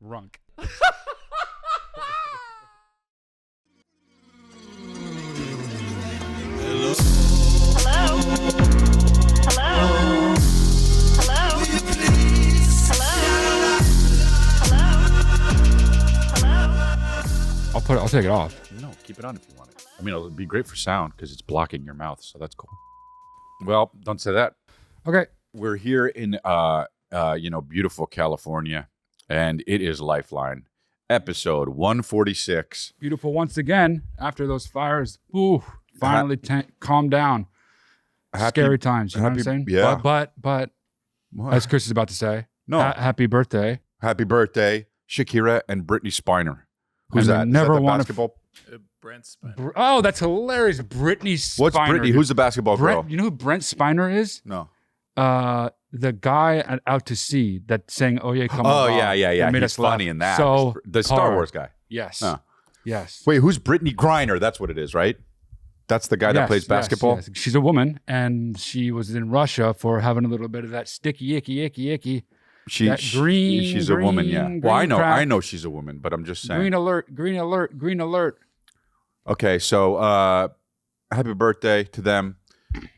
Runk. Hello? Hello? Hello? Hello? I'll take it off. No, keep it on if you want it. I mean, it'll be great for sound because it's blocking your mouth, so that's cool. Well, don't say that. Okay. We're here in, beautiful California, and it is Lifeline, episode 146. Beautiful once again after those fires. Ooh, finally calm down. Scary times, you know what I'm saying? Yeah. But What? as Chris is about to say, No. happy birthday. Happy birthday, Shakira and Brittany Spiner. Who's And that? never Is that the wanna basketball? Brent Spiner. Oh, that's hilarious. Brittany Spiner. What's Brittany? Who's the basketball girl? You know who Brent Spiner is? No. The guy at Out to Sea that sang "Oh Yeah, Come Oh, On." yeah. Made He's us laugh funny in that. so The Star hard. Wars guy. Yes. Oh. Yes. Wait, who's Brittany Griner? That's what it is, right? That's the guy that plays basketball? Yes. She's a woman, and she was in Russia for having a little bit of that sticky, icky. She's a woman, yeah. green Well, crack. I know she's a woman, but I'm just saying. Green alert. Okay, so happy birthday to them.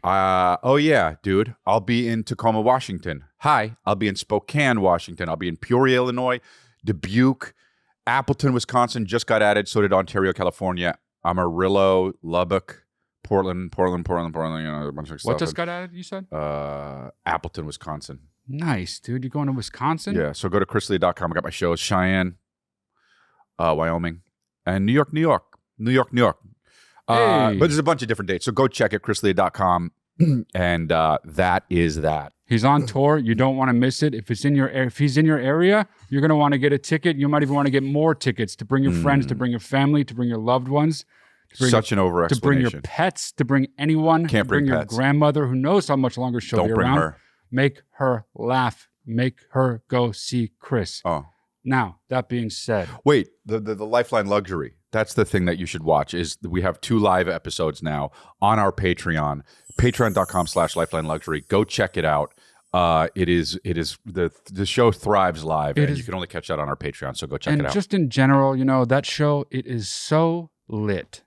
Oh yeah, dude. I'll be in Tacoma, Washington. Hi, I'll be in Spokane, Washington. I'll be in Peoria, Illinois, Dubuque, Appleton, Wisconsin. Just got added. So did Ontario, California. Amarillo, Lubbock, Portland, a bunch of stuff. What just got added, you said? Appleton, Wisconsin. Nice, dude. You're going to Wisconsin? Yeah, so go to chrisley.com. I got my shows. Cheyenne, Wyoming, and New York. Hey. But there's a bunch of different dates. So go check it, chrisley.com. And that is that. He's on tour. You don't want to miss it. If he's in your area, you're going to want to get a ticket. You might even want to get more tickets to bring your friends, to bring your family, to bring your loved ones. Such an over To bring your explanation. pets, to bring anyone. Can't to bring bring your pets. grandmother who knows how much longer she'll Don't be bring around. her. Make her laugh. Make her go see Chris. Oh. Now, that being said, Wait, the Lifeline Luxury. That's the thing that you should watch. Is we have 2 live episodes now on our Patreon, patreon.com/Lifeline Luxury. Go check it out. It is the show thrives live, and you can only catch that on our Patreon. So go check it and out. just in general, that show, it is so lit.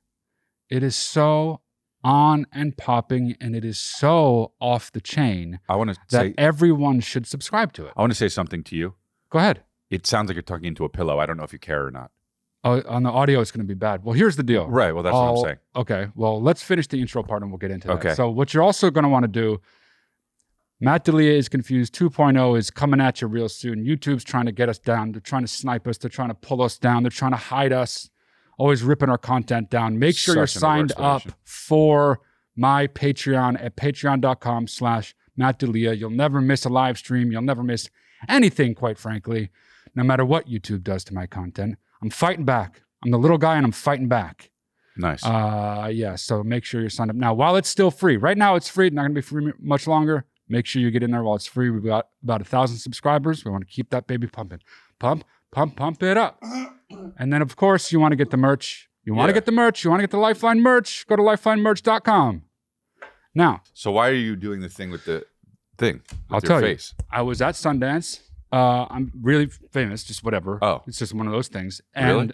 It is so on and popping, and it is so off the chain I want to that say everyone should subscribe to it. I want to say something to you. Go ahead. It sounds like you're talking into a pillow. I don't know if you care or not. Oh, on the audio, it's going to be bad. Well, here's the deal. Right. Well, that's what I'm saying. Okay. Well, let's finish the intro part and we'll get into that. Okay. So what you're also going to want to do, Matt D'Elia is Confused 2.0 is coming at you real soon. YouTube's trying to get us down. They're trying to snipe us. They're trying to pull us down. They're trying to hide us, always ripping our content down. Make sure you're Such an signed up overexplanation. for my Patreon at patreon.com/Matt D'Elia. You'll never miss a live stream. You'll never miss anything, quite frankly, no matter what YouTube does to my content. I'm fighting back. I'm the little guy and I'm fighting back. Nice. Yeah, so make sure you're signed up now while it's still free. Right now it's free. Not going to be free much longer. Make sure you get in there while it's free. We've got about 1,000 subscribers. We want to keep that baby pumping. Pump it up. And then, of course, you want to get the merch. You want to get the merch. You want to get the Lifeline merch. Go to lifelinemerch.com. Now, so why are you doing the thing with the thing? With I'll your tell face? you. I was at Sundance. I'm really famous, just whatever. Oh. It's just one of those things. Really?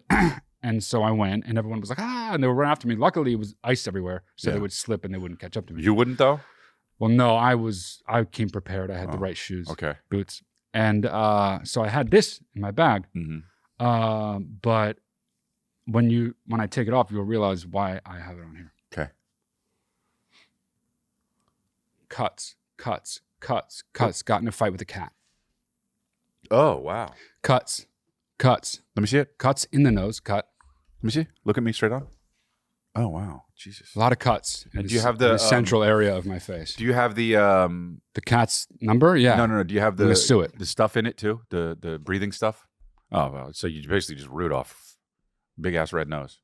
And so I went, and everyone was like, and they were running after me. Luckily, it was ice everywhere, so Yeah. they would slip and they wouldn't catch up to me. You wouldn't though? Well, no, I came prepared. I had the right shoes, Okay. boots. And so I had this in my bag. Mm-hmm. But when I take it off, you'll realize why I have it on here. Okay. Cuts. Got in a fight with a cat. Oh, wow. Cuts. Let me see it. Cuts in the nose. Cut. Let me see. Look at me straight on. Oh, wow. Jesus. A lot of cuts. And do you have the central area of my face? Do you have the The cat's number? Yeah. No. Do you have I'm gonna sue it. the stuff in it too? The breathing stuff? Oh, well, so you basically just root off big ass red nose.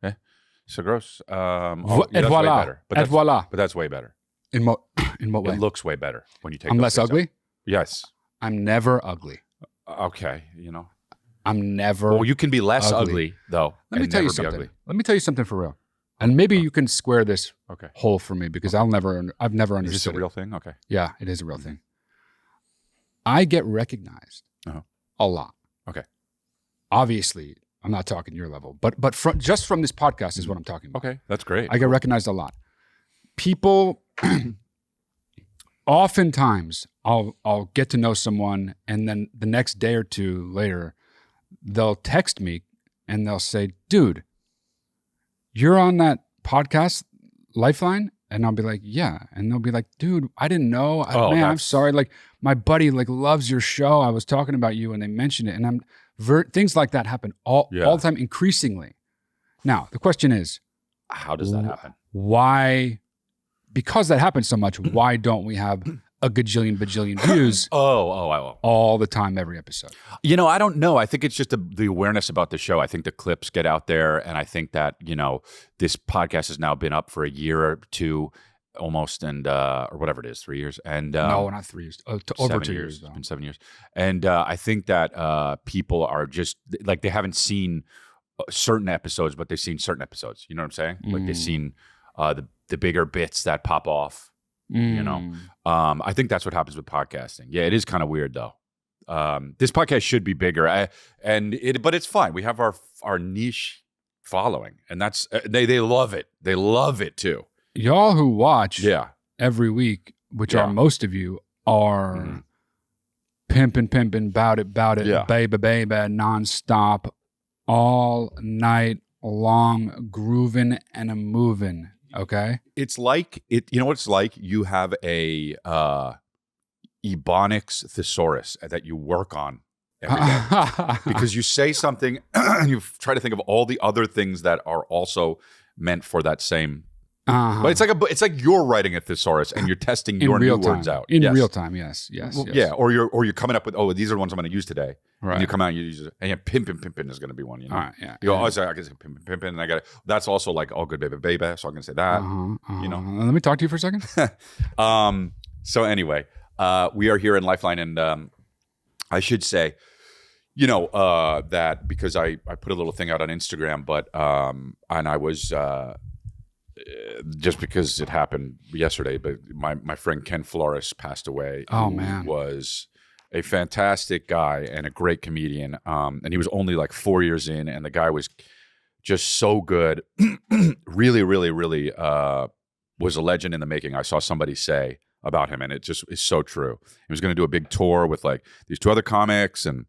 Eh? So gross. Et that's voila. way better. But Et that's, voila. but that's way better. In what way? It looks way better when you take I'm those less things ugly? out. Yes. I'm never ugly. Okay, I'm never. Well, you can be less ugly. ugly though. Let me and tell you never be something. ugly. Let me tell you something for real. And maybe you can square this Okay. hole for me because I've never Is understood this a it. real thing? Okay. Yeah, it is a real thing. I get recognized Uh-huh. a lot. Okay. obviously, I'm not talking your level, but just from this podcast is what I'm talking about. Okay, that's great. I get recognized a lot. People, oftentimes, I'll get to know someone, and then the next day or two later, they'll text me and they'll say, "Dude, you're on that podcast, Lifeline?" And I'll be like, "Yeah." And they'll be like, "Dude, I didn't know. Man, I'm sorry. Like, my buddy loves your show. I was talking about you and they mentioned it." And things like that happen all the time, increasingly. Now, the question is, how does that happen? Why? Because that happens so much, why don't we have a gajillion, bajillion views all the time, every episode? I don't know. I think it's just the awareness about the show. I think the clips get out there, and I think that, this podcast has now been up for a year or two almost, and or whatever it is, 3 years. And no, not 3 years. Over 2 years. It's been 7 years. And I think that people are just, like, they haven't seen certain episodes, but they've seen certain episodes. You know what I'm saying? Like, they've seen the bigger bits that pop off. I think that's what happens with podcasting. Yeah, it is kind of weird though. This podcast should be bigger, but it's fine. We have our niche following, and that's they love it. They love it too. Y'all who watch every week, which are most of you, are pimping, bout it, baby, nonstop, all night long, grooving and a moving. Okay. It's like you know what it's like? You have a Ebonics thesaurus that you work on every day. Because you say something and you try to think of all the other things that are also meant for that same. But it's like you're writing a thesaurus and you're testing your new words out. In real time, yes. Yeah, or you're coming up with, these are the ones I'm going to use today. Right. And you come out and you use it. And pimpin' is going to be one, All right, yeah. You go, I can say pimpin', and I got it. That's also like, oh, good baby, so I'm going to say that. Let me talk to you for a second. So anyway, we are here in Lifeline, and I should say, that because I put a little thing out on Instagram, but and I was just because it happened yesterday, but my friend Ken Flores passed away. Oh, man. Who was a fantastic guy and a great comedian. And he was only like 4 years in, and the guy was just so good. Really, really, really was a legend in the making. I saw somebody say about him, and it just is so true. He was going to do a big tour with like these two other comics, and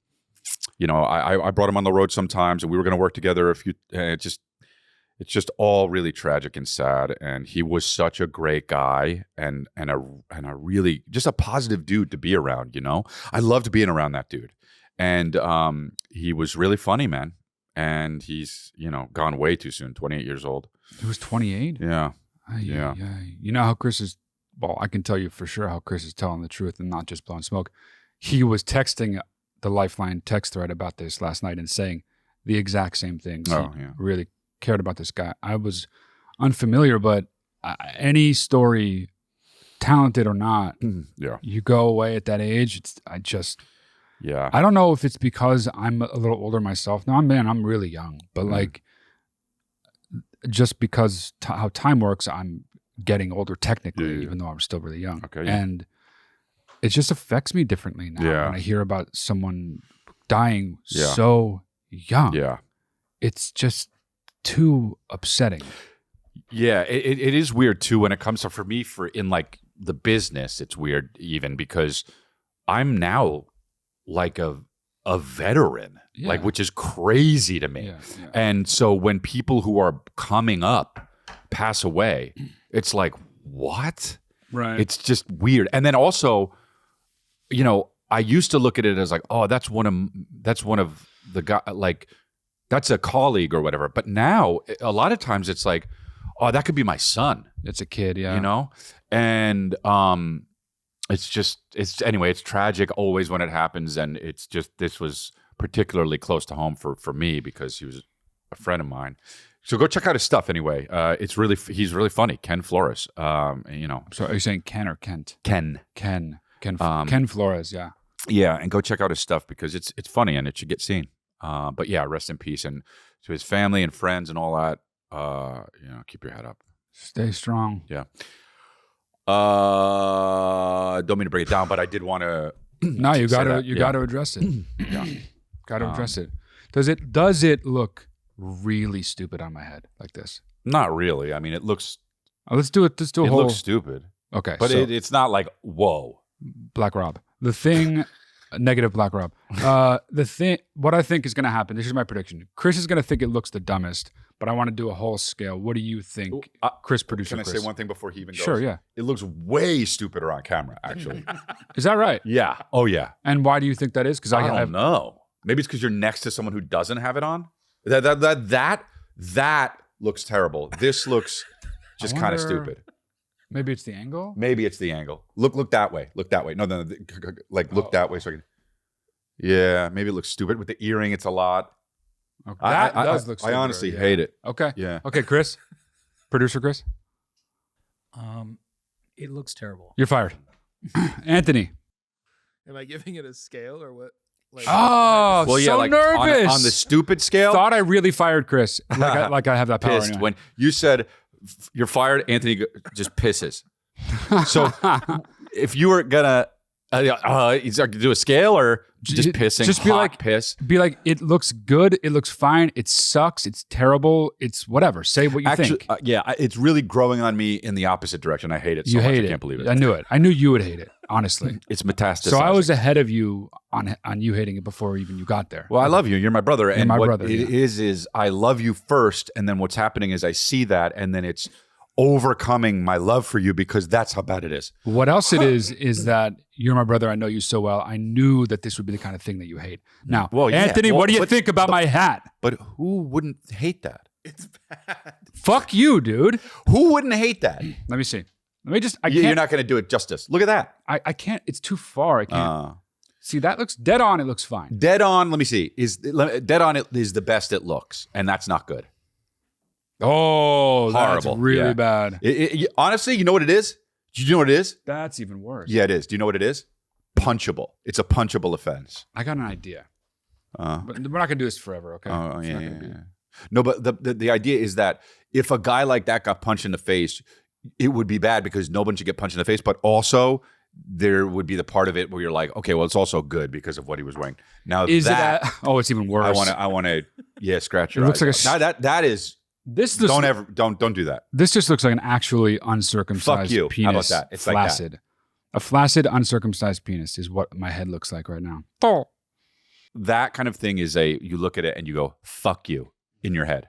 I brought him on the road sometimes, and we were going to work together it's just all really tragic and sad. And he was such a great guy and a really just a positive dude to be around. I loved being around that dude. And he was really funny, man. And he's gone way too soon. 28 years old. He was 28. Yeah. Yeah. You know how Chris is. Well, I can tell you for sure how Chris is telling the truth and not just blowing smoke. He was texting the Lifeline text thread about this last night and saying the exact same things. Really cared about this guy. I was unfamiliar, but any story, talented or not, you go away at that age. I don't know if it's because I'm a little older myself. No, I'm really young, but like just because how time works, I'm getting older technically, even though I'm still really young. Okay, and it just affects me differently now when I hear about someone dying so young. Yeah, it's just too upsetting. Yeah, it is weird too when it comes to, for me, in like the business, it's weird even because I'm now like a veteran, like, which is crazy to me. And so when people who are coming up pass away, it's like, what? Right. It's just weird. And then also, I used to look at it as like, oh, that's one of the guy, like, that's a colleague or whatever. But now, a lot of times it's like, oh, that could be my son. It's a kid, yeah. And it's tragic always when it happens. And it's just, this was particularly close to home for me because he was a friend of mine. So go check out his stuff anyway. He's really funny. Ken Flores, So are you saying Ken or Kent? Ken. Ken Flores, yeah. Yeah, and go check out his stuff because it's funny and it should get seen. But yeah, rest in peace, and to his family and friends and all that. Keep your head up. Stay strong. Yeah. Don't mean to break it down, but I did want to. No, you got to address it. Got to address it. Does it look really stupid on my head like this? Not really. I mean, it looks. Let's do it. Let's do a It whole. looks stupid, Okay, but so it's not like whoa. Black Rob. The thing, negative Black Rob. The thing, what I think is going to happen. This is my prediction. Chris is going to think it looks the dumbest, but I want to do a whole scale. What do you think, Chris, producer? Can I Chris? say one thing before he even goes? Sure. Yeah. It looks way stupider on camera, actually. Is that right? Yeah. Oh yeah. And why do you think that is? Because I don't know. Maybe it's because you're next to someone who doesn't have it on. That looks terrible. This looks just kind of stupid. Maybe it's the angle. Maybe it's the angle. Look that way. Look that way. No. Like look that way so I can. Yeah. Maybe it looks stupid with the earring. It's a lot. Okay. That does look. I stupider, honestly yeah. hate it. Okay. Yeah. Okay, Chris, producer Chris, It looks terrible. you're fired. Anthony. Am I giving it a scale or what? Like, Oh, Well, yeah, so like nervous. on the stupid scale. Thought I really fired Chris. Like I have that power. Pissed anyway. when you said you're fired. Anthony just pisses. So if you were gonna, he's like do a scale or just pissing, just be hot like piss. Be like, it looks good. It looks fine. It sucks. It's terrible. It's whatever. Say what you Actually, think. it's really growing on me in the opposite direction. I hate it. So You much. hate I it. can't believe it. I knew it. I knew you would hate it. Honestly. It's metastasizing. So I was ahead of you on you hating it before even you got there. Well, I love you. You're my brother. And my what brother, it is I love you first. And then what's happening is I see that, and then it's overcoming my love for you because that's how bad it is. What else it is that you're my brother. I know you so well. I knew that this would be the kind of thing that you hate. Now, Well, yeah. Anthony, Well, what do you but- think about my hat? But who wouldn't hate that? It's bad. Fuck you, dude. Who wouldn't hate that? Let me see. Let me just. I You're can't. not going to do it justice. Look at that. I can't. It's too far. I can't. See, that looks dead on. It looks fine. Dead on. Let me see. Dead on? It is the best it looks, and that's not good. Oh, Horrible. That's really Yeah. bad. Honestly, you know what it is? Do you know what it is? That's even worse. Yeah, it is. Do you know what it is? Punchable. It's a punchable offense. I got an idea. Uh, But we're not gonna do this forever, okay? oh It's yeah, not yeah, gonna be- yeah. No, but the idea is that if a guy like that got punched in the face, it would be bad because no one should get punched in the face. But also, there would be the part of it where you're like, okay, well, it's also good because of what he was wearing. Now Is that it? Oh, it's even worse. I want to, yeah, scratch your. It looks eyes like out. Now that is. This just, Don't do that. This just looks like an actually uncircumcised Fuck you. penis. How about that? It's like that. flaccid. A flaccid, uncircumcised penis is what my head looks like right now. Oh. That kind of thing is you look at it and you go, fuck you in your head.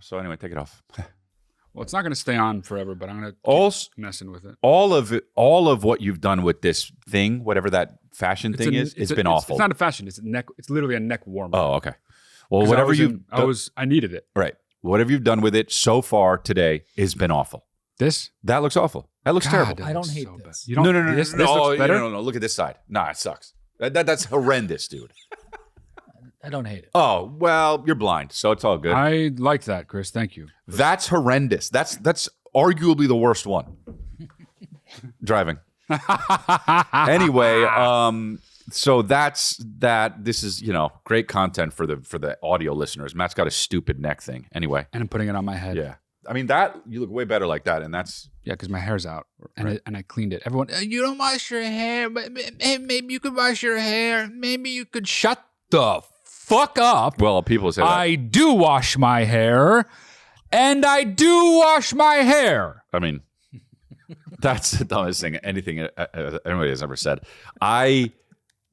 So anyway, take it off. Well, it's not going to stay on forever, but I'm going to Also, keep messing with it. all of what you've done with this thing, whatever that fashion thing is, it's been awful. It's not a fashion. It's a neck. It's literally a neck warmer. Oh, okay. Well, whatever I needed it. right. Whatever you've done with it so far today has been awful. This That looks awful. That looks God, terrible. it I don't looks hate so this. bad. You don't. No. This looks better. No. Look at this side. Nah, it sucks. That's horrendous, dude. I don't hate it. Oh well, you're blind, so it's all good. I like that, Chris. Thank you. That's horrendous. That's arguably the worst one. Driving. Anyway, so that's that. This is great content for the audio listeners. Matt's got a stupid neck thing. Anyway, And I'm putting it on my head. yeah. I mean that you look way better like that, and that's Yeah, because my hair's out, and Right. and I cleaned it. Everyone, you don't wash your hair, but maybe you could wash your hair. Maybe you could shut the fuck up. well. People say that. I do wash my hair, and I do wash my hair. I mean, that's the dumbest thing anybody has ever said. I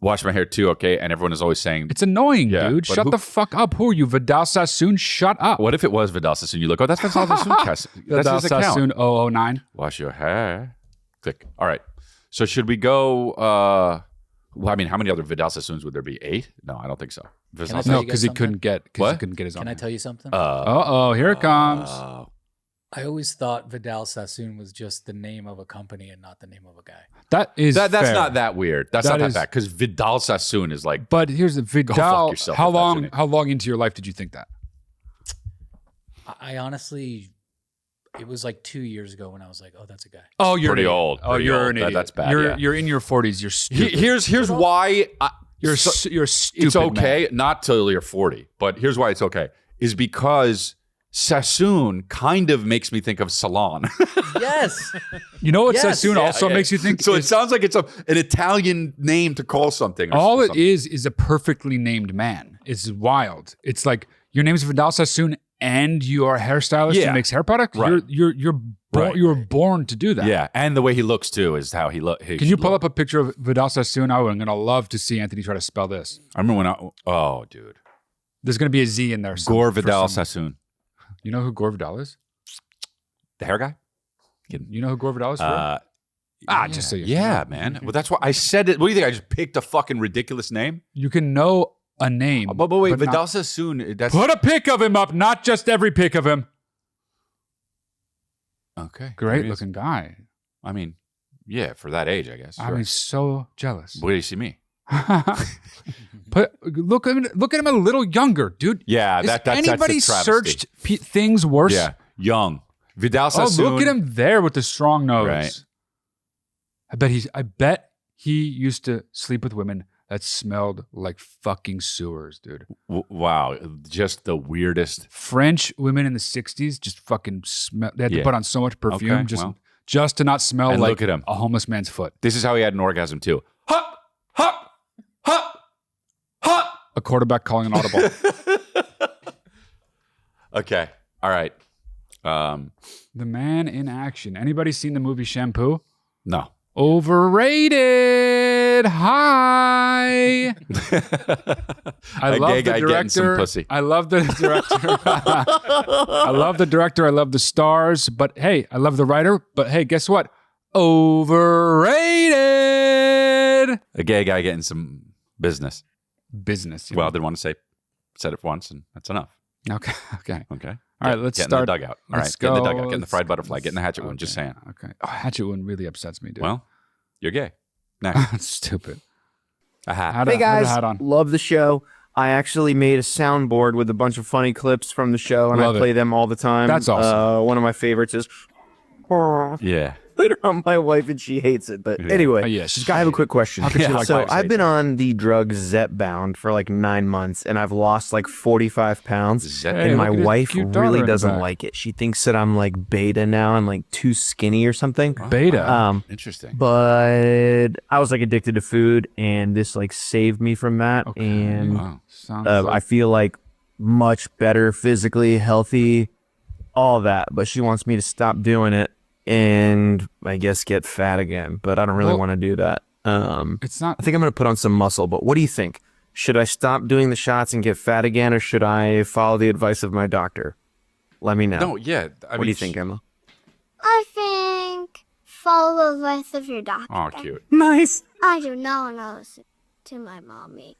wash my hair too, okay? And everyone is always saying, It's annoying, Yeah, dude. but Shut who- the fuck up. Who are you, Vidal Sassoon? Shut up. what if it was Vidal Sassoon? You look, oh, that's Vidal Sassoon. That Vidal doesn't count. Sassoon 009. Wash your hair. Click. All right. So should we go? Well, I mean, how many other Vidal Sassoons would there be? 8? No, I don't think so. Can I No, tell you because guys he something? couldn't get What? his own. Can I tell you something? Uh-oh, here it comes. I always thought Vidal Sassoon was just the name of a company and not the name of a guy. That's That's fair. not that weird. That's That not that is- bad because Vidal Sassoon is like But here's the fuck Vidal. yourself How if that's your long? name. How long into your life did you think that? I honestly, it was like 2 years ago when I was like, oh, that's a guy. Oh, you're Pretty an idiot. old, Oh, pretty you're old. an idiot. That's bad, You're yeah. you're in your 40s. You're stupid. here's why. you're you're stupid. It's okay, man. not till you're 40, but here's why it's okay. Is because Sassoon kind of makes me think of salon. Yes. You know what Yes. Sassoon Yeah, also makes you think? so it is- sounds like it's an Italian name to call something. or all it something. is a perfectly named man. is wild. It's like your name's Vidal Sassoon and you are a hairstylist Yeah. who makes hair products. Right. You were born to do that. Yeah, and the way he looks too is how he looks. Can you pull up a picture of Vidal Sassoon? I'm gonna love to see Anthony try to spell this. I remember when oh, dude. There's gonna be a Z in there. Gore Vidal Sassoon. You know who Gore Vidal is? The hair guy? You know who Gore Vidal is? Just so you Yeah, man. Well, that's why I said it. What do you think? I just picked a fucking ridiculous name? You can know a name. But wait, but Vidal not- Sassoon. That's Put a pic of him up, not just every pic of him. okay. Great there he is. looking guy. I mean, yeah, for that age, I guess. I Sure. mean, so jealous. Where do you see me? Look at him a little younger, dude. Yeah, Has that's anybody a travesty. searched things worse? Yeah, young Vidal Oh, Sassoon. look at him there with the strong nose. Right. I bet he used to sleep with women that smelled like fucking sewers, dude. Wow, just the weirdest. French women in the 60s just fucking smell. They had to Yeah. put on so much perfume Okay, well. just to not smell And like look at him. a homeless man's foot. This is how he had an orgasm too. Hop, hop, hop, hop. A quarterback calling an audible. Okay, all right. The man in action. Anybody seen the movie Shampoo? No. Overrated. Hi. I A love gay the guy getting some director. pussy. I love the director. I love the director. I love the stars. But hey, I love the writer. But hey, guess what? Overrated. A gay guy getting some business. Business. you Well, I know? didn't want to say, said it once, and that's enough. Okay. Okay. Okay. All right, let's get start. in the dugout. All Let's right, get in the go. dugout. Get in the Let's fried go. butterfly. Get in the hatchet wound. Just saying. Okay. Oh, hatchet wound really upsets me, dude. Well, you're gay. Next. That's stupid. A hat. Had Hey a guys, hat on. love the show. I actually made a soundboard with a bunch of funny clips from the show, and Love I it. play them all the time. That's awesome. One of my favorites is Yeah. later on my wife, and she hates it. But anyway, Oh, yeah, she's I have a quick question. How could she like so wives I've hate been on the drug Zepbound for like 9 months, and I've lost like 45 pounds. Zep- Hey, And look my at his wife cute daughter in really the doesn't back. like it. She thinks that I'm like beta now and like too skinny or something. Beta. Interesting. But I was like addicted to food, and this like saved me from that. And Wow. Sounds I like feel like much better physically, healthy, all that. But she wants me to stop doing it and I guess get fat again. But I don't really Well- want to do that. it's not. I think I'm going to put on some muscle. But what do you think? Should I stop doing the shots and get fat again, or should I follow the advice of my doctor? Let me know. No, yeah. What do you think, Emma? I think follow the advice of your doctor. Oh, cute. Nice. I do not want to listen to my mommy.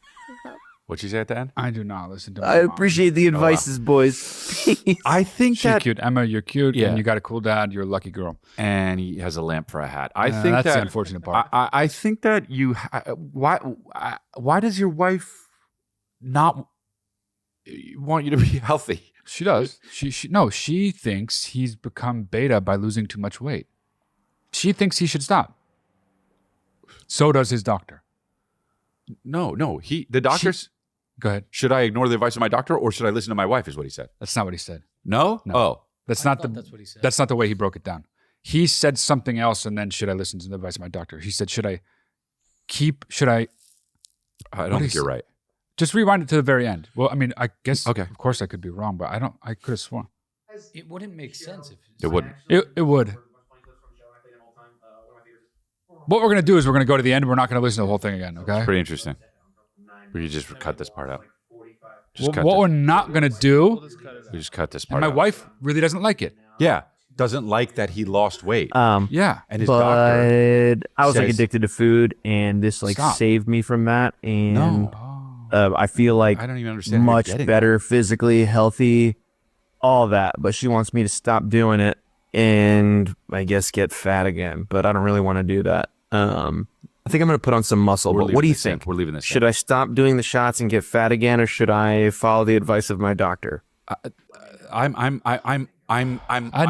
What'd she say at the end? I do not listen to. My I mom. appreciate the advices, boys. Peace. I think She's cute, Emma. You're cute, Yeah. and you got a cool dad. You're a lucky girl. and he has a lamp for a hat. I think that's that the unfortunate part. I think that you. Why does your wife not want you to be healthy? She does. She thinks he's become beta by losing too much weight. She thinks he should stop. So does his doctor. No. The doctors. Go ahead. Should I ignore the advice of my doctor, or should I listen to my wife? Is what he said. That's not what he said. No. No. Oh. That's I not thought that's what he said. That's not the way he broke it down. He said something else, and then should I listen to the advice of my doctor? He said, should I I don't What think is- you're right. just rewind it to the very end? Well, I mean, I guess, Okay. of course I could be wrong, but I could have sworn. It wouldn't make sense if It wouldn't. It would. What we're going to do is we're going to go to the end. We're not going to listen to the whole thing again, okay? Pretty interesting. We could just cut this part out. Just cut What this. we're not going to do, Just cut it out. We just cut this and part my out. wife really doesn't like it. Yeah. Doesn't like that he lost weight. Yeah. And his but doctor. I was like says- addicted to food, and this like Stop. saved me from that. And Oh. I feel like I don't even understand. how you're much getting better physically, healthy, all that. But she wants me to stop doing it and I guess get fat again. But I don't really want to do that. I think I'm going to put on some muscle. We're But leaving what do you this in. think? We're leaving this Should in. I stop doing the shots and get fat again, or should I follow the advice of my doctor? I'm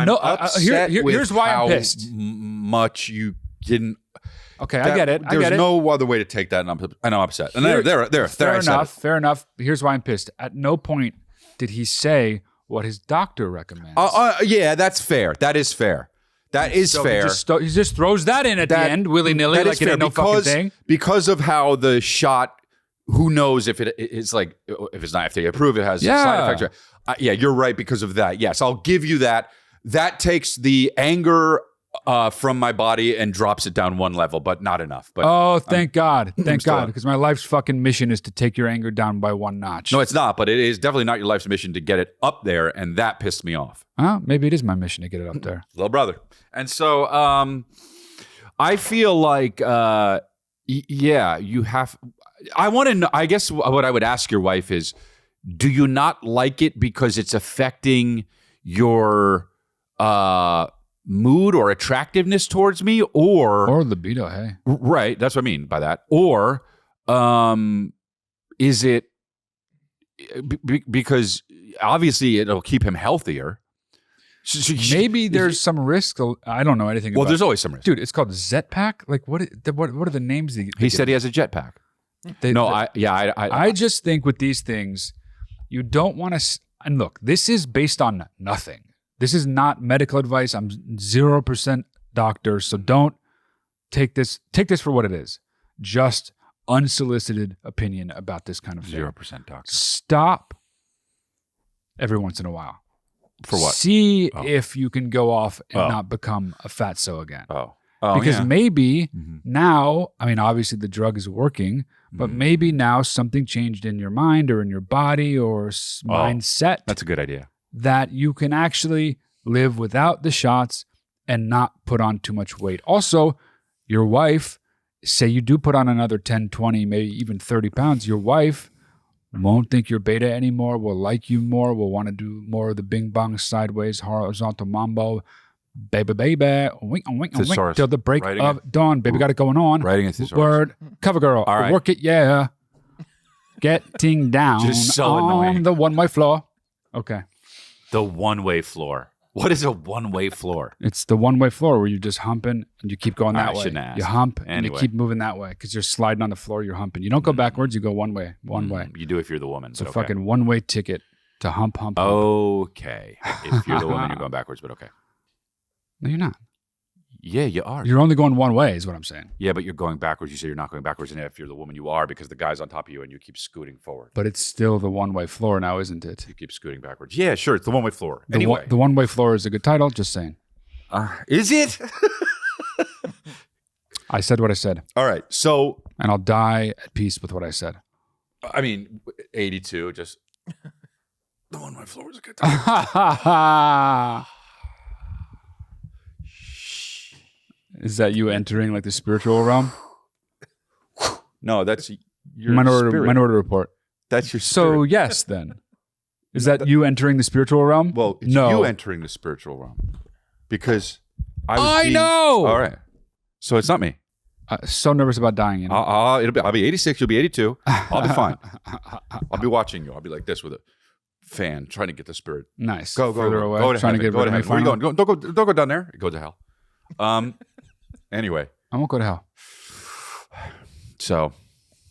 know- upset with here's why I'm how pissed. Much you didn't. Okay, I get it. I There's get it. no other way to take that, and I'm upset. And there. Fair I said enough. it. Fair enough. Here's why I'm pissed. At no point did he say what his doctor recommends. Yeah, that's fair. That is fair. That is So fair. He just throws that in at the That- end, willy nilly, that like is it fair ain't no fucking thing. because of how the shot who knows if it's like, if it's not FDA approved, it has Yeah. side effects. Yeah, you're right because of that. Yes, I'll give you that. That takes the anger from my body and drops it down one level, but not enough. But Oh, thank God. Thank still God. on. Because my life's fucking mission is to take your anger down by one notch. no, it's not. But it is definitely not your life's mission to get it up there, and that pissed me off. Maybe it is my mission to get it up there. Little brother. And so I feel like, yeah, you have. I want to know. I guess what I would ask your wife is, do you not like it because it's affecting your mood or attractiveness towards me, Or libido, hey. right? That's what I mean by that. Or is it because obviously it'll keep him healthier? Maybe there's some risk. I don't know anything Well, about there's always some risk. Dude, it's called Zetpack. Like, what are the names? He said he has a jetpack. I just think with these things, you don't want to. And look, this is based on nothing. This is not medical advice. I'm 0% doctor, so don't take this for what it is. Just unsolicited opinion about this kind of thing. 0% doctor. Stop every once in a while. For what? See if you can go off and not become a fatso again. Because yeah. maybe now, I mean, obviously the drug is working, but maybe now something changed in your mind or in your body or mindset That's a good idea. that you can actually live without the shots and not put on too much weight. Also, your wife, say you do put on another 10, 20, maybe even 30 pounds, your wife won't think you're beta anymore, will like you more, will want to do more of the bing bong sideways horizontal mambo. Baby, wink, Thesaurus. till the break Writing of dawn. Baby, got it going on. Writing a thesaurus. Word, cover girl. All right. Work it, yeah. Getting down Just so on annoying. the one-way floor. Okay. The one-way floor. What is a one-way floor? It's the one-way floor where you're just humping and you keep going All that right, way. shouldn't ask. You hump and Anyway. you keep moving that way because you're sliding on the floor. You're humping. You don't go backwards. You go one way. You do if you're the woman. It's a but okay. fucking one-way ticket to hump. Okay. If you're the woman, you're going backwards, but okay. No, you're not. Yeah, you are. You're only going one way is what I'm saying. Yeah, but you're going backwards. You say you're not going backwards. And if you're the woman, you are because the guy's on top of you and you keep scooting forward. But it's still the one-way floor now, isn't it? You keep scooting backwards. Yeah, sure. It's the one-way floor. The Anyway. the one-way floor is a good title. Just saying. Is it? I said what I said, All right. So, and I'll die at peace with what I said. I mean, 82, just... The one-way floor is a good time. Is that you entering like the spiritual realm? No, that's your Minority spirit. Report. That's your So spirit. yes, then is that you entering the spiritual realm? Well, it's no. you entering the spiritual realm because I know. All right, so it's not me. So nervous about dying. You know? I'll be 86. You'll be 82. I'll be fine. I'll be watching you. I'll be like this with a fan, trying to get the spirit. Nice. Go Further away. Go to trying heaven. to get Go rid to of me. heaven. Where are you finally. going? Don't go down there. Go to hell. Anyway, I won't go to hell. so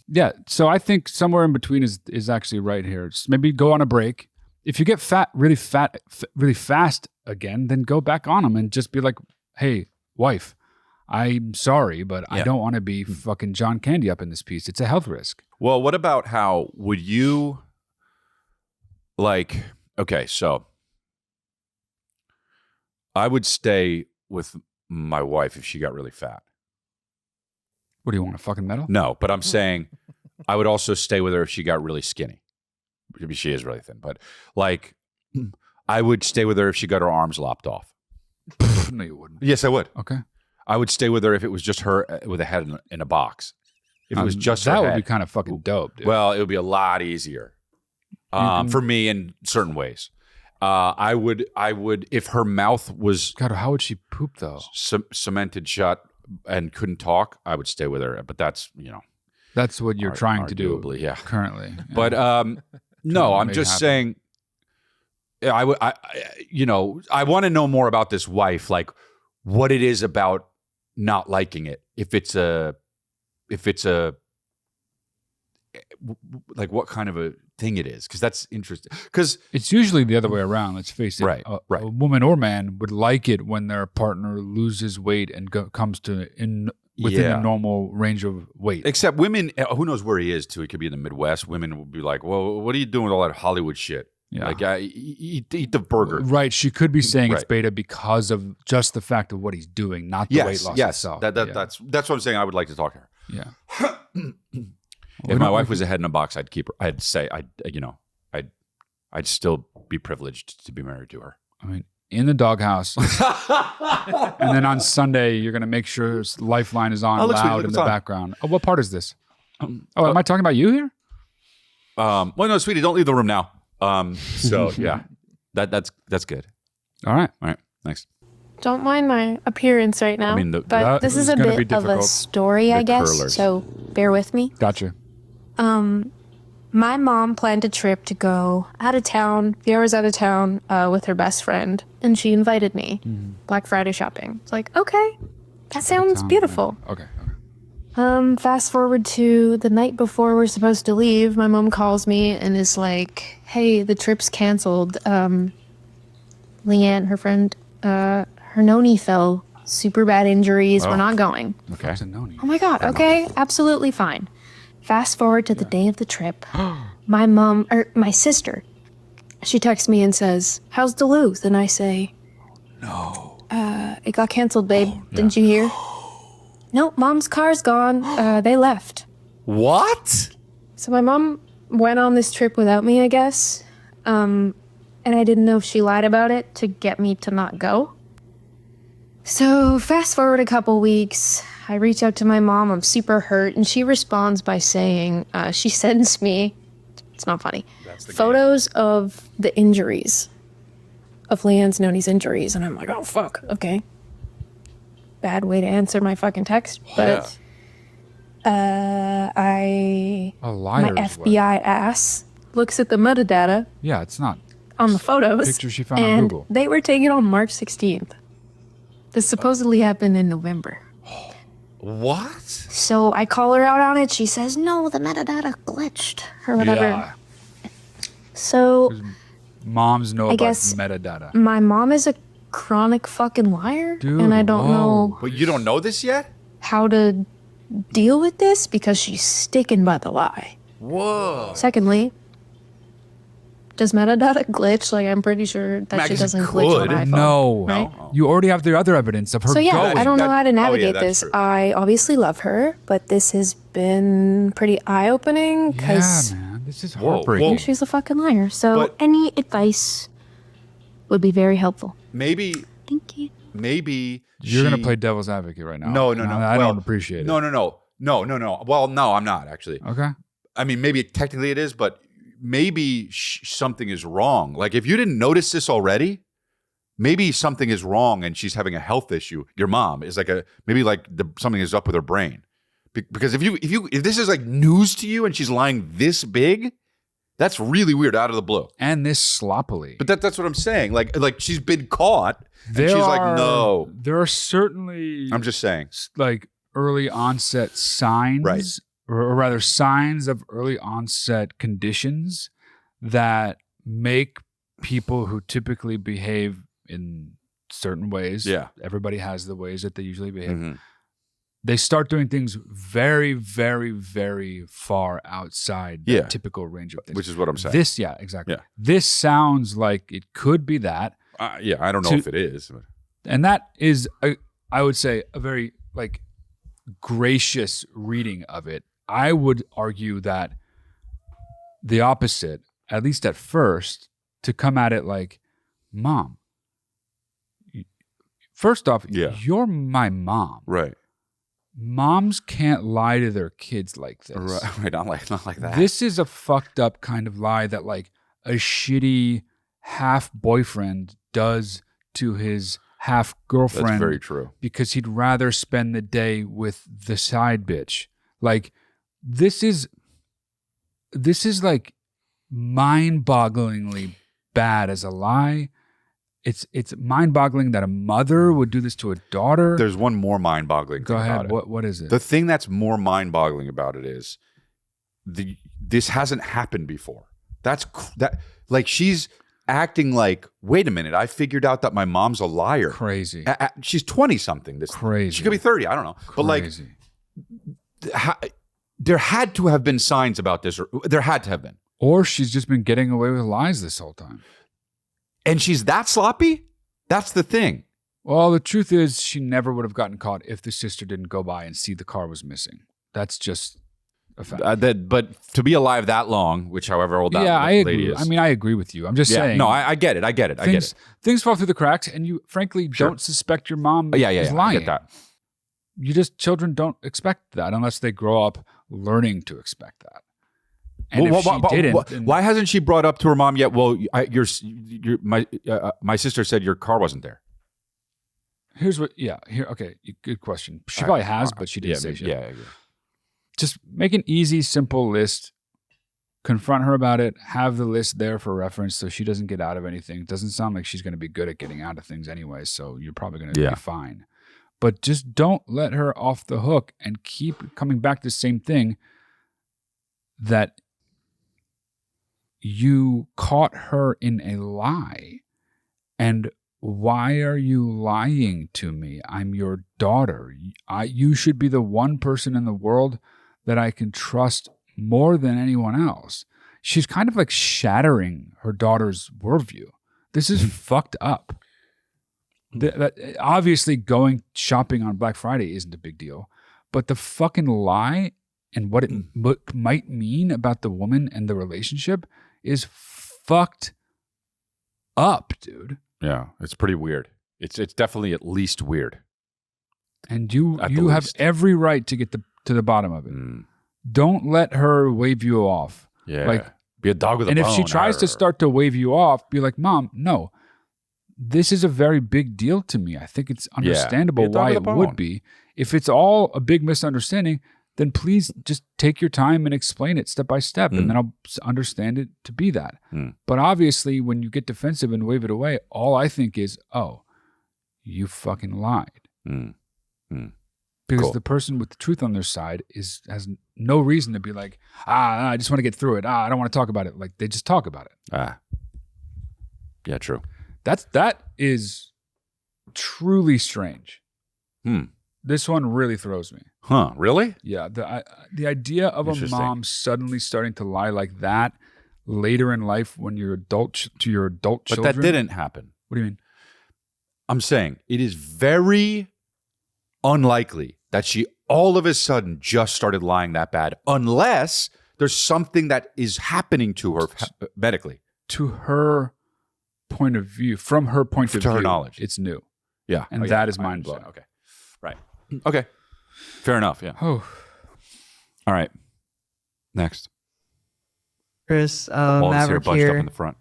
Yeah. So I think somewhere in between is actually right here. Just maybe go on a break. If you get really fast again, then go back on them and just be like, "Hey, wife, I'm sorry, but I don't want to be fucking John Candy up in this piece. It's a health risk." well, what about how would you like? Okay, so I would stay with my wife if she got really fat. What do you want, a fucking medal? No, but I'm saying I would also stay with her if she got really skinny. Maybe she is really thin, but like I would stay with her if she got her arms lopped off. No, you wouldn't. Yes, I would. Okay. I would stay with her if it was just her with a head in a box. If it was just that her would head, be kind of fucking dope, dude. well, it would be a lot easier for me in certain ways. I would if her mouth was God, how would she poop though? cemented shut and couldn't talk, I would stay with her. But that's That's what you're trying to do arguably, yeah. currently. Yeah. But no, to I'm make it just happen. saying. I want to know more about this wife, like what it is about not liking it. If it's a like what kind of a thing it is, because that's interesting. Because it's usually the other way around. Let's face it. Right, A woman or man would like it when their partner loses weight and comes to within Yeah. the normal range of weight. Except women, who knows where he is too? He could be in the Midwest. Women would be like, "Well, what are you doing with all that Hollywood shit? Yeah. Like, eat the burger." Right. She could be saying it's Right. beta because of just the fact of what he's doing, not the weight loss itself. That's what I'm saying. I would like to talk to her. Yeah. If my wife was a head in a box, I'd keep her. I'd say, I'd still be privileged to be married to her. I mean, in the doghouse. And then on Sunday, you're going to make sure Lifeline is on Oh, look, sweetie, loud look, in it's the on. background. Oh, what part is this? Am I talking about you here? Well, no, sweetie, don't leave the room now. So yeah, that's good. All right. All right, thanks. Don't mind my appearance right now. I mean, but that this is is a gonna be bit of a difficult. story, I The guess. curlers. So bear with me. Gotcha. My mom planned a trip to go out of town, a few hours out of town, with her best friend, and she invited me. Black Friday shopping. It's like, okay, that sounds beautiful. Okay. Fast forward to the night before we're supposed to leave, my mom calls me and is like, hey, the trip's canceled. Leanne, her friend, her noni fell. Super bad injuries. We're not going. Okay. Oh my God. Okay. Absolutely fine. Fast forward to the day of the trip. My sister, she texts me and says, how's Duluth? And I say, no. It got canceled, babe. Didn't you hear? No, mom's car's gone. They left. What? So my mom went on this trip without me, I guess. And I didn't know if she lied about it to get me to not go. So fast forward a couple weeks, I reach out to my mom. I'm super hurt, and she responds by saying, she sends me, it's not funny, photos of the injuries, of Leanne's Noni's injuries. And I'm like, oh, fuck, okay. Bad way to answer my fucking text, but A my liar. is what- FBI ass looks at the metadata Yeah, it's not. on the photos. Pictures she found on and Google. they were taken on March 16th. This supposedly happened in November. What? So I call her out on it. She says, no, the metadata glitched or whatever. Yeah. So Moms know I about guess- metadata. my mom is a chronic fucking liar. Dude, and I don't know But you don't know this yet? how to deal with this because she's sticking by the lie. Whoa. Secondly, does metadata glitch? Like, I'm pretty sure that shit Max, doesn't it glitch on could. iPhone. No. Right? You already have the other evidence of her So yeah, going. I don't know That- how to oh, yeah, navigate that's this. true. I obviously love her, but this has been pretty eye-opening Yeah, because man. This is Whoa, heartbreaking. whoa. she's a fucking liar. So But- any advice would be very helpful. Maybe Thank you. You're going to play devil's advocate right now. No. I Well, don't appreciate it. No. Well, no, I'm not actually. Okay. I mean, maybe technically it is, but maybe something is wrong. Like if you didn't notice this already, maybe something is wrong and she's having a health issue. Your mom is like something is up with her brain. Because if this is like news to you and she's lying this big, that's really weird out of the blue. And this sloppily. But that's what I'm saying. Like she's been caught and she's like, no. There are certainly I'm just saying. like early onset signs, Right. or rather signs of early onset conditions that make people who typically behave in certain ways. Yeah. Everybody has the ways that they usually behave. Mhm. They start doing things very, very, very far outside the Yeah. typical range of things. Which is what I'm saying. Exactly. Yeah. This sounds like it could be that. Yeah, I don't know To- if it is. But. And that is, I would say, a very like gracious reading of it. I would argue that the opposite, at least at first, to come at it like, Mom, first off, Yeah. you're my mom. Right. Moms can't lie to their kids like this. Right. Not like that. This is a fucked up kind of lie that like a shitty half boyfriend does to his half girlfriend. That's very true. Because he'd rather spend the day with the side bitch. Like this is like mind-bogglingly bad as a lie. It's mind-boggling that a mother would do this to a daughter. There's one more mind-boggling Go thing ahead. about it. What is it? The thing that's more mind-boggling about it is this hasn't happened before. Like she's acting like, wait a minute, I figured out that my mom's a liar. Crazy. She's 20-something. Crazy. She could be 30. I don't know. But like, Crazy. there had to have been signs about this. Or there had to have been. Or she's just been getting away with lies this whole time. And she's that sloppy? That's the thing. Well, the truth is she never would have gotten caught if the sister didn't go by and see the car was missing. That's just a fact. But to be alive that long, which however old that I lady agree. is. I mean, I agree with you. I'm just saying. No, I get it. I get it. Things fall through the cracks, and you frankly Sure. don't suspect your mom Yeah, is I lying. get that. Children don't expect that unless they grow up learning to expect that. And Well, if she didn't, then- why hasn't she brought up to her mom yet? Well, my sister said your car wasn't there. here's what. Yeah, okay, good question. She probably has, but she didn't say shit. Yeah. Just make an easy, simple list. Confront her about it. Have the list there for reference so she doesn't get out of anything. It doesn't sound like she's going to be good at getting out of things anyway, so you're probably going to Yeah. be fine. But just don't let her off the hook and keep coming back to the same thing that you caught her in a lie. And why are you lying to me? I'm your daughter. You should be the one person in the world that I can trust more than anyone else. She's kind of like shattering her daughter's worldview. This is fucked up. Obviously, going shopping on Black Friday isn't a big deal, but the fucking lie and what it might mean about the woman and the relationship is fucked up, dude. Yeah, it's pretty weird. It's definitely at least weird. And you At the have least. every right to get to the bottom of it. Don't let her wave you off. Yeah, Like, be a dog with a and bone. if she tries to start to wave you off, be like, Mom, no, this is a very big deal to me. I think it's understandable Be a dog why with a it bone. would be. If it's all a big misunderstanding, then please just take your time and explain it step by step, and then I'll understand it to be that. But obviously, when you get defensive and wave it away, all I think is, oh, you fucking lied. Because Cool. the person with the truth on their side has no reason to be like, I just want to get through it. I don't want to talk about it. Like, they just talk about it. Yeah, true. That is truly strange. Hmm. This one really throws me. Huh? Really? Yeah, the idea of a Interesting. mom suddenly starting to lie like that later in life when you're to your adult But children. that didn't happen. What do you mean? I'm saying it is very unlikely that she all of a sudden just started lying that bad, unless there's something that is happening to her medically. To her point of view, from her point of To view, her knowledge. it's new. Yeah, And Oh, that yeah, is I mind blowing. understand. Okay, right. Okay, fair enough. Yeah. Oh, All right. Next. Chris, All this here Maverick bunched up in here. the front.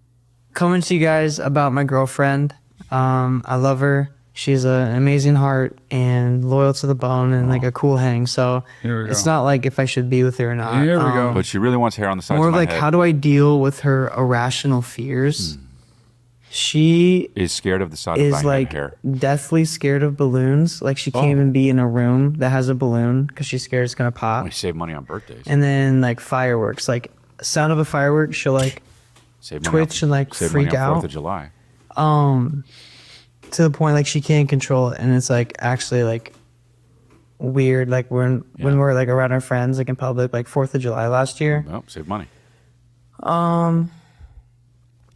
Coming to you guys about my girlfriend. I love her. She's an amazing heart and loyal to the bone and like a cool hang. So here we it's go. not like if I should be with her or not. Here we go. But she really wants hair on the sides More of of my like, head. how do I deal with her irrational fears? She Is scared of the side of is my like hair. deathly scared of balloons. Like she can't even be in a room that has a balloon because she's scared it's gonna pop. We save money on birthdays. And then like fireworks, like sound of a firework, she'll like Save money twitch and like save money freak on 4th out. of July. To the point like she can't control it, and it's like actually like weird. Like when we're like around our friends like in public, like 4th of July last year. Well, save money.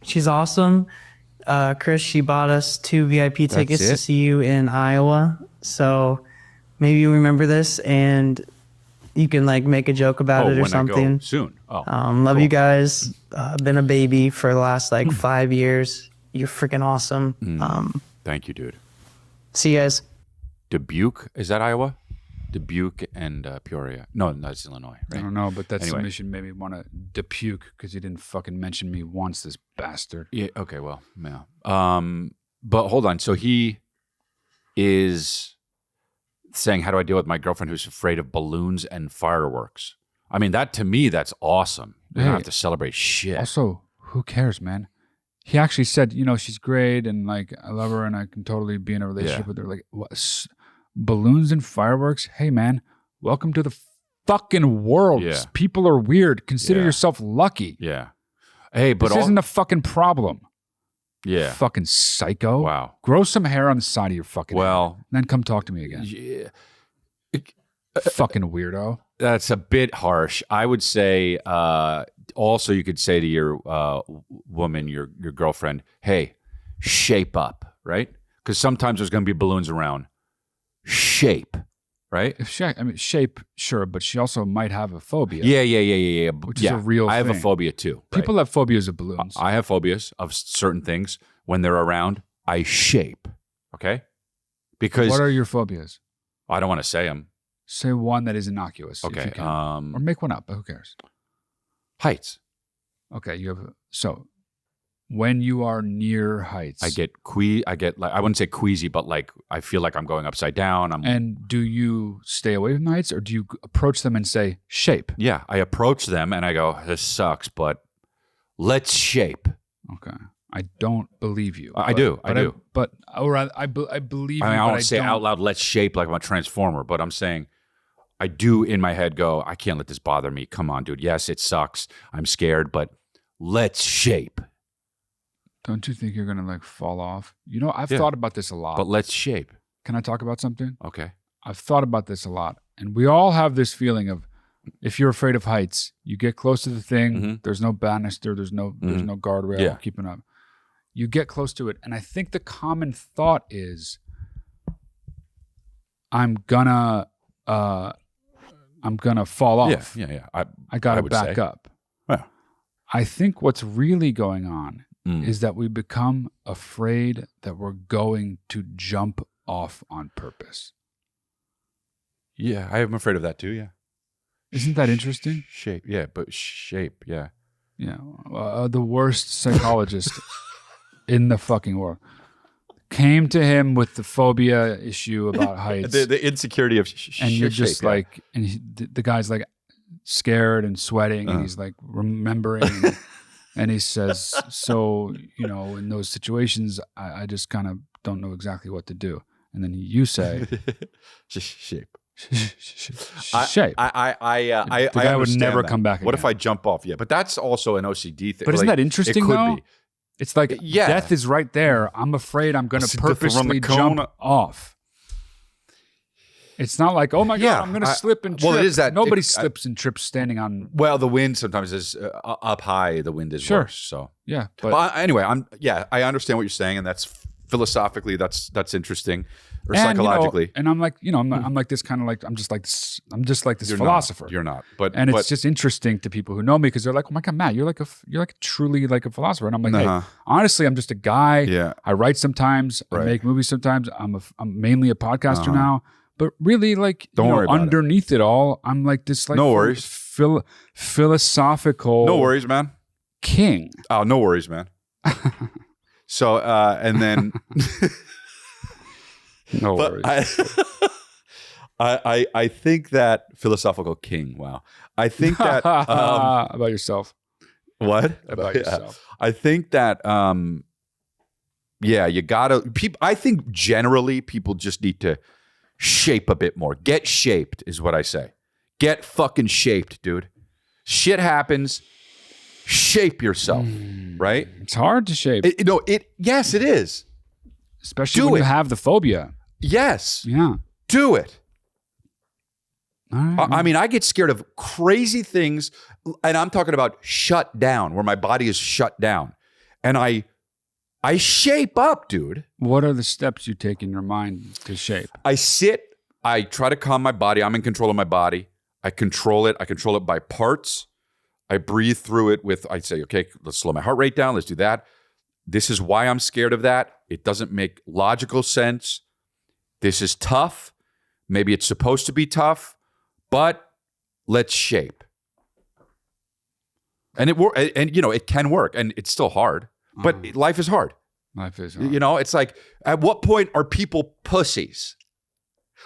She's awesome. Chris, she bought us 2 VIP tickets to it? see you in Iowa. So maybe you remember this and you can like make a joke about it or when I something. go soon. Oh, Love cool. you guys. Been a baby for the last like 5 years. You're freaking awesome. Thank you, dude. See you guys. Dubuque, is that Iowa? Dubuque and Peoria. No, that's Illinois, I right? don't know, but that Anyway. submission made me want to depuke because he didn't fucking mention me once, this bastard. Yeah. Okay. Well, yeah. But hold on. So he is saying, "How do I deal with my girlfriend who's afraid of balloons and fireworks?" I mean, that to me, that's awesome. You don't Hey. have to celebrate shit. Also, who cares, man? He actually said, she's great and like I love her and I can totally be in a relationship Yeah. with her. Like, what? Balloons and fireworks? Hey, man, welcome to the fucking world. Yeah. People are weird. Consider Yeah. yourself lucky. Yeah. Hey, but This isn't a fucking problem. Yeah. Fucking psycho. Wow. Grow some hair on the side of your fucking head. Well, And then come talk to me again. yeah. Fucking weirdo. That's a bit harsh. I would say also you could say to your woman, your girlfriend, hey, shape up, right? Because sometimes there's going to be balloons around. Shape, right? Shape, sure, but she also might have a phobia. Yeah. Which is a real I have a thing. phobia too. right? People have phobias of balloons. I have phobias of certain things. When they're around, I shape, okay? Because What are your phobias? I don't want to say them. Say one that is innocuous. if Okay. you can. Or make one up. Who cares? Heights. Okay, so when you are near heights, I get like, I wouldn't say queasy, but like I feel like I'm going upside down. And do you stay away from the heights, or do you approach them and say shape? Yeah, I approach them and I go, this sucks, but let's shape. Okay, I don't believe you. I do. But or I believe. I mean, you, I but don't say out loud, let's shape like I'm a transformer, but I'm saying I do in my head go, I can't let this bother me. Come on, dude. Yes, it sucks. I'm scared, but let's shape. Don't you think you're gonna like fall off? You know, I've thought about this a lot. But let's shape. Can I talk about something? Okay. I've thought about this a lot, and we all have this feeling of if you're afraid of heights, you get close to the thing. Mm-hmm. There's no banister. There's no guardrail keeping up. You get close to it, and I think the common thought is, I'm gonna fall off. Yeah. I gotta would back say. up. Yeah. I think what's really going on is that we become afraid that we're going to jump off on purpose. Yeah, I am afraid of that too, yeah. Isn't that interesting? Shape, yeah, but shape, yeah. Yeah. The worst psychologist in the fucking world came to him with the phobia issue about heights. The insecurity of and you're shape, just yeah. like, and the guy's like scared and sweating, and he's like remembering. And he says, so, you know, in those situations, I just kind of don't know exactly what to do. And then you say, shape. shape. I guy would understand never that. come back What if again. I jump off? Yeah, but that's also an OCD thing. But isn't Like, that interesting, It could though? be. It's like death is right there. I'm afraid I'm going It's to different from purposely the cone. jump off. It's not like, oh my God, Yeah, I'm going to slip and trip. well, it is that- Nobody it- slips and trips standing on. Well, the wind sometimes is up high. The wind is Sure. worse. So, Yeah. but anyway, I understand what you're saying, and that's philosophically that's interesting, or And, you know, psychologically. and I'm like, you know, I'm like this kind of like, I'm just like this You're philosopher. Not. You're not. But And but, it's just interesting to people who know me because they're like, "Oh my God, Matt, you're like truly like a philosopher." And I'm like, Uh-huh. "Hey, honestly, I'm just a guy. Yeah. I write sometimes. I Right. make movies sometimes. I'm mainly a podcaster now. But really, like, Don't worry about it. underneath it all, I'm like this, like, No worries. philosophical. no worries, man. King. Oh, no worries, man. So and then No but worries. I think that philosophical king. Wow. I think that About yourself. what About Yeah. yourself. I think that you gotta. I think generally people just need to shape a bit more. Get shaped is what I say. Get fucking shaped, dude. Shit happens. Shape yourself, right? It's hard to shape, Yes, it is. especially do when you it. have the phobia. Yes, Yeah. do it. All right. I mean, I get scared of crazy things, and I'm talking about shut down, where my body is shut down, and I shape up, dude. What are the steps you take in your mind to shape? I sit. I try to calm my body. I'm in control of my body. I control it. I control it by parts. I breathe through it with. I say, okay, let's slow my heart rate down. Let's do that. This is why I'm scared of that. It doesn't make logical sense. This is tough. Maybe it's supposed to be tough. But let's shape. And it can work, and it's still hard. But life is hard. Life is hard. You know, it's like, at what point are people pussies?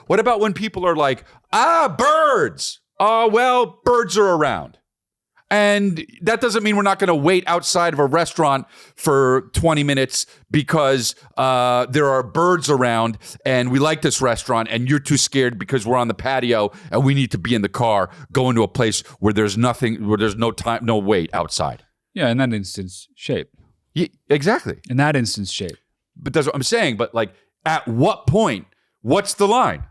What about when people are like, birds? Oh, well, birds are around. And that doesn't mean we're not going to wait outside of a restaurant for 20 minutes because there are birds around and we like this restaurant and you're too scared because we're on the patio and we need to be in the car going to a place where there's nothing, where there's no time, no wait outside. Yeah, in that instance, shape. Exactly. In that instance, shape. But that's what I'm saying. But like, at what point? What's the line?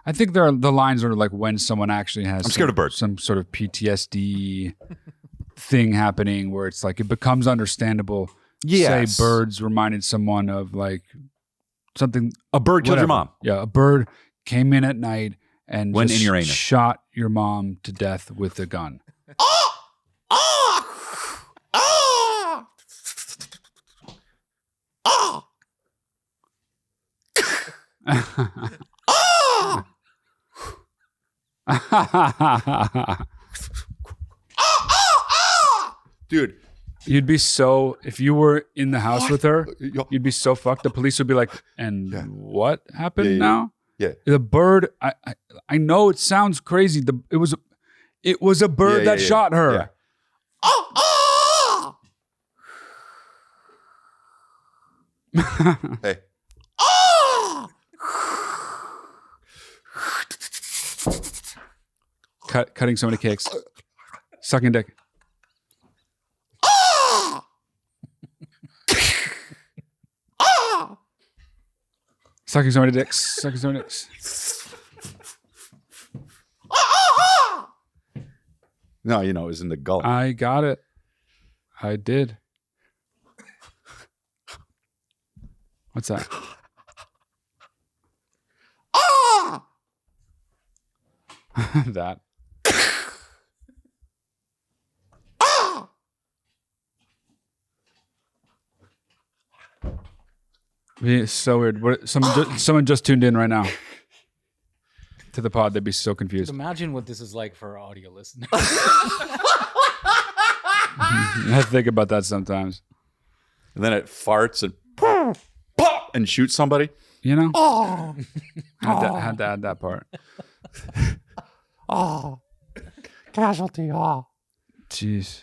I think the lines are like when someone actually has I'm scared of birds. Some sort of PTSD thing happening where it's like it becomes understandable. Yes. Say birds reminded someone of like something. A bird killed your mom. Yeah, a bird came in at night and Went just in your anus. shot your mom to death with a gun. Dude, you'd be so, if you were in the house with her, you'd be so fucked. The police would be like, and what happened now? Yeah. The bird, I know it sounds crazy. It was a bird that shot her. Yeah. Hey. Cutting so many cakes. Sucking dick. Sucking so many dicks. Sucking so many dicks. No, you know, it was in the gullet. I got it. I did. What's that? That. It's so weird. Someone just tuned in right now to the pod. They'd be so confused. Imagine what this is like for our audio listeners. I think about that sometimes. And then it farts and shoots somebody. You know? Had to add that part. Casualty. Jeez.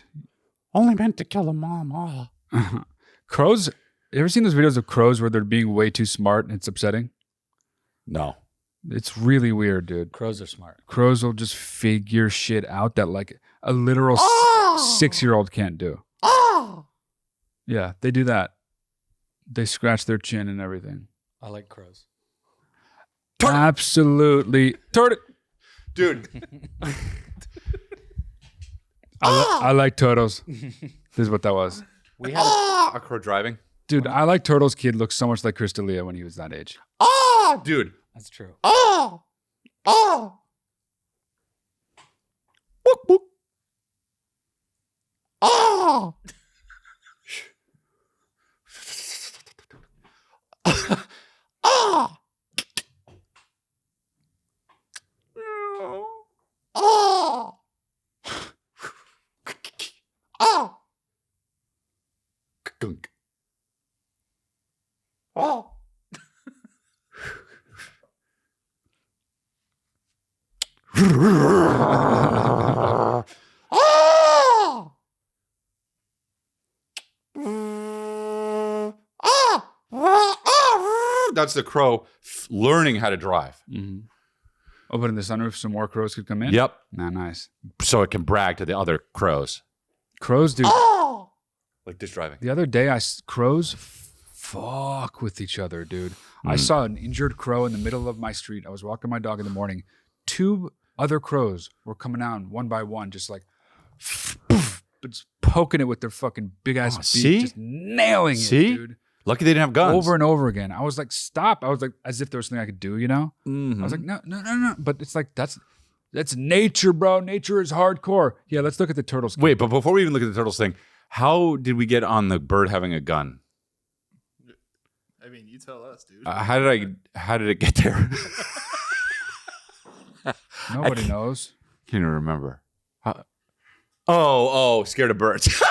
Only meant to kill a mom. Crows. You ever seen those videos of crows where they're being way too smart and it's upsetting? No. It's really weird, dude. Crows are smart. Crows will just figure shit out that like a literal 6-year-old can't do. Yeah, they do that. They scratch their chin and everything. I like crows. Absolutely. Dude. I like turtles. This is what that was. We had A crow driving. Dude, I like Turtles' kid looks so much like Chris D'Elia when he was that age. Dude. that's true. Book, book. Gunk. That's the crow learning how to drive. Mm-hmm. Opening the sunroof so more crows could come in? Yep. Nah, nice. So it can brag to the other crows. Crows, dude. Like this driving. The other day, crows fuck with each other, dude. I saw an injured crow in the middle of my street. I was walking my dog in the morning. 2 other crows were coming out one by one, just like just poking it with their fucking big ass beak, see? just nailing it, dude. Lucky they didn't have guns. Over and over again. I was like, stop. I was like, as if there was something I could do, you know? Mhm. I was like, no. But it's like, that's nature, bro. Nature is hardcore. Yeah, let's look at the turtles. Wait, but before we even look at the turtles thing, how did we get on the bird having a gun? I mean, you tell us, dude. How did it get there? Nobody knows. Can't even remember. Oh, scared of birds.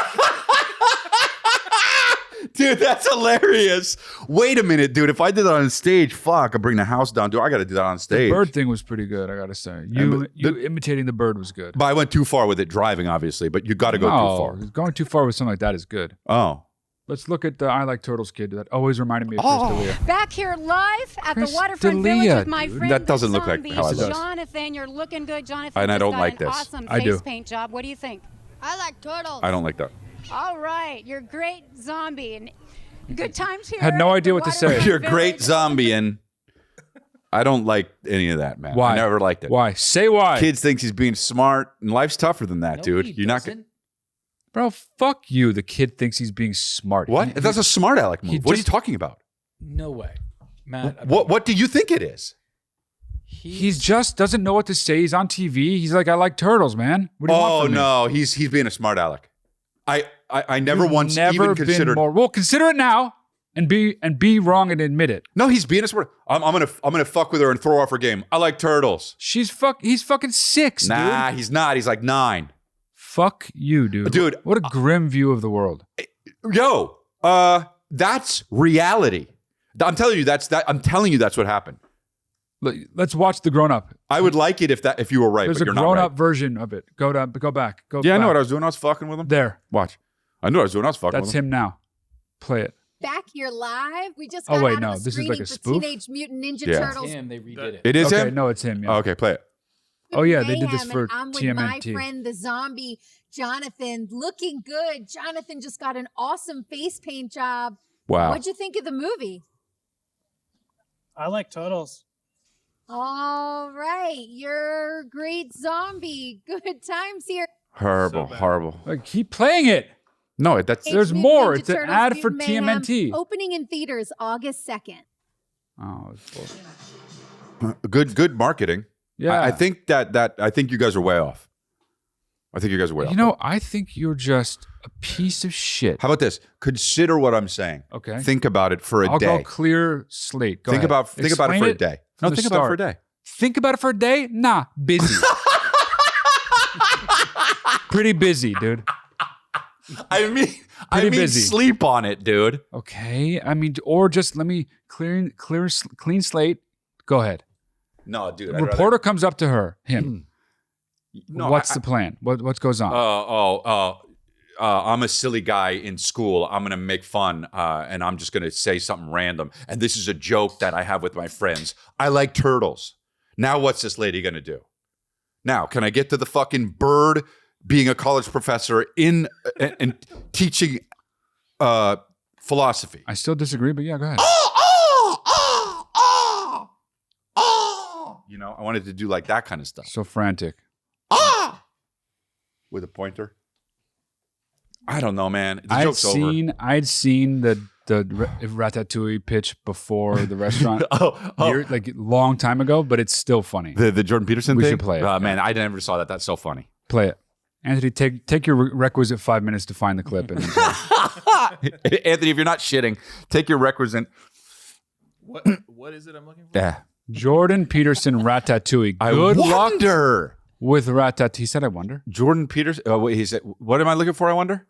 Dude, that's hilarious. Wait a minute, dude. If I did that on stage, fuck, I'd bring the house down. Dude, I got to do that on The stage. bird thing was pretty good, I gotta say. You imitating the bird was good. But I went too far with it driving, obviously. But you got to go too far. Going too far with something like that is good. Oh. Let's look at the I Like Turtles kid. That always reminded me of Chris D'Elia. Back here live at Chris the Waterfront D'Elia, Village with my dude. friend That doesn't the look like zombie, how it does. Jonathan. You're looking good, Jonathan. And I just don't got like an this. Awesome I face do. paint job. What do you think? I like turtles. I don't like that. All right, you're great zombie and good times here. Had no at idea the what to Waterfront say. You're a great Village. zombie, and I don't like any of that, man. Why? I never liked it. Why? Say why. Kids thinks he's being smart, and life's tougher than that, No, dude. he You're not doesn't. Bro, fuck you. The kid thinks he's being smart. What? He- That's a smart aleck move. he What are you just- talking about? No way, Matt. I mean, What do you think it is? He's just doesn't know what to say. He's on TV. He's like, I like turtles, man. What do you want Oh from me? no, he's being a smart aleck. I never You've once never even been considered. more. Well, consider it now and be wrong and admit it. No, he's being a smart. I'm gonna fuck with her and throw off her game. I like turtles. He's fucking 6, Nah, dude. he's not. He's like 9. Fuck you, dude. Dude, What a grim view of the world. Yo, that's reality. I'm telling you that's what happened. Look, let's watch the grown up. I would like it if you were right, There's but a you're not grown right. up version of it. Go back. Go Yeah, I know back. what I was doing. I was fucking with him. There. Watch. I knew what I was doing. I was fucking That's with him. him now. Play it. Back here live. We just Oh, got wait, out no, of a this is like screening a for spoof? Teenage Mutant Ninja Yeah. Turtles. Him, they redid it. It is Okay, him? no, it's him. Yeah. Oh, okay, play it. Oh yeah, they did this Mayhem, for and I'm with my TMNT. friend, the zombie Jonathan, looking good. Jonathan just got an awesome face paint job. Wow. What'd you think of the movie? I like turtles. All right, you're a great zombie. Good times here. Horrible, So bad. horrible. Like, keep playing it. No, that's Teenage There's Mutant more. Ninja It's an Turtles ad for Mutant Mayhem, TMNT. Opening in theaters August 2nd. Oh, it's bullshit. good marketing. Yeah. I think I think you guys are way off. I think you guys are way off. You know, I think you're just a piece of shit. How about this? Consider what I'm saying. Okay. Think about it for a I'll day. go clear slate. Go think ahead. about it Explain for a day. from No, the think about it for a start. day. Think about it for a day? Nah, busy. Pretty busy, dude. I mean Pretty busy. sleep on it, dude. Okay. I mean, or just let me clean slate. Go ahead. No, dude. Reporter comes up to her, him. No, What's the plan? What goes on? I'm a silly guy in school. I'm gonna make fun, and I'm just gonna say something random. And this is a joke that I have with my friends. I like turtles. Now, what's this lady gonna do? Now, can I get to the fucking bird being a college professor in and teaching philosophy? I still disagree, but yeah, go ahead. You know, I wanted to do like that kind of stuff So frantic. with a pointer. I don't know, man. The joke's over. I'd seen the Ratatouille pitch before the restaurant. Like long time ago, but it's still funny. The Jordan Peterson We thing? should play it. Man, I never saw that. That's so funny. Play it. Anthony, take your requisite 5 minutes to find the clip. And Anthony, if you're not shitting, take your requisite. What is it I'm looking for? Yeah. Jordan Peterson Ratatouille. I Good luck wonder. with Ratatouille. He said, I wonder. Jordan Peterson. Oh, wait, he said, what am I looking for? I wonder.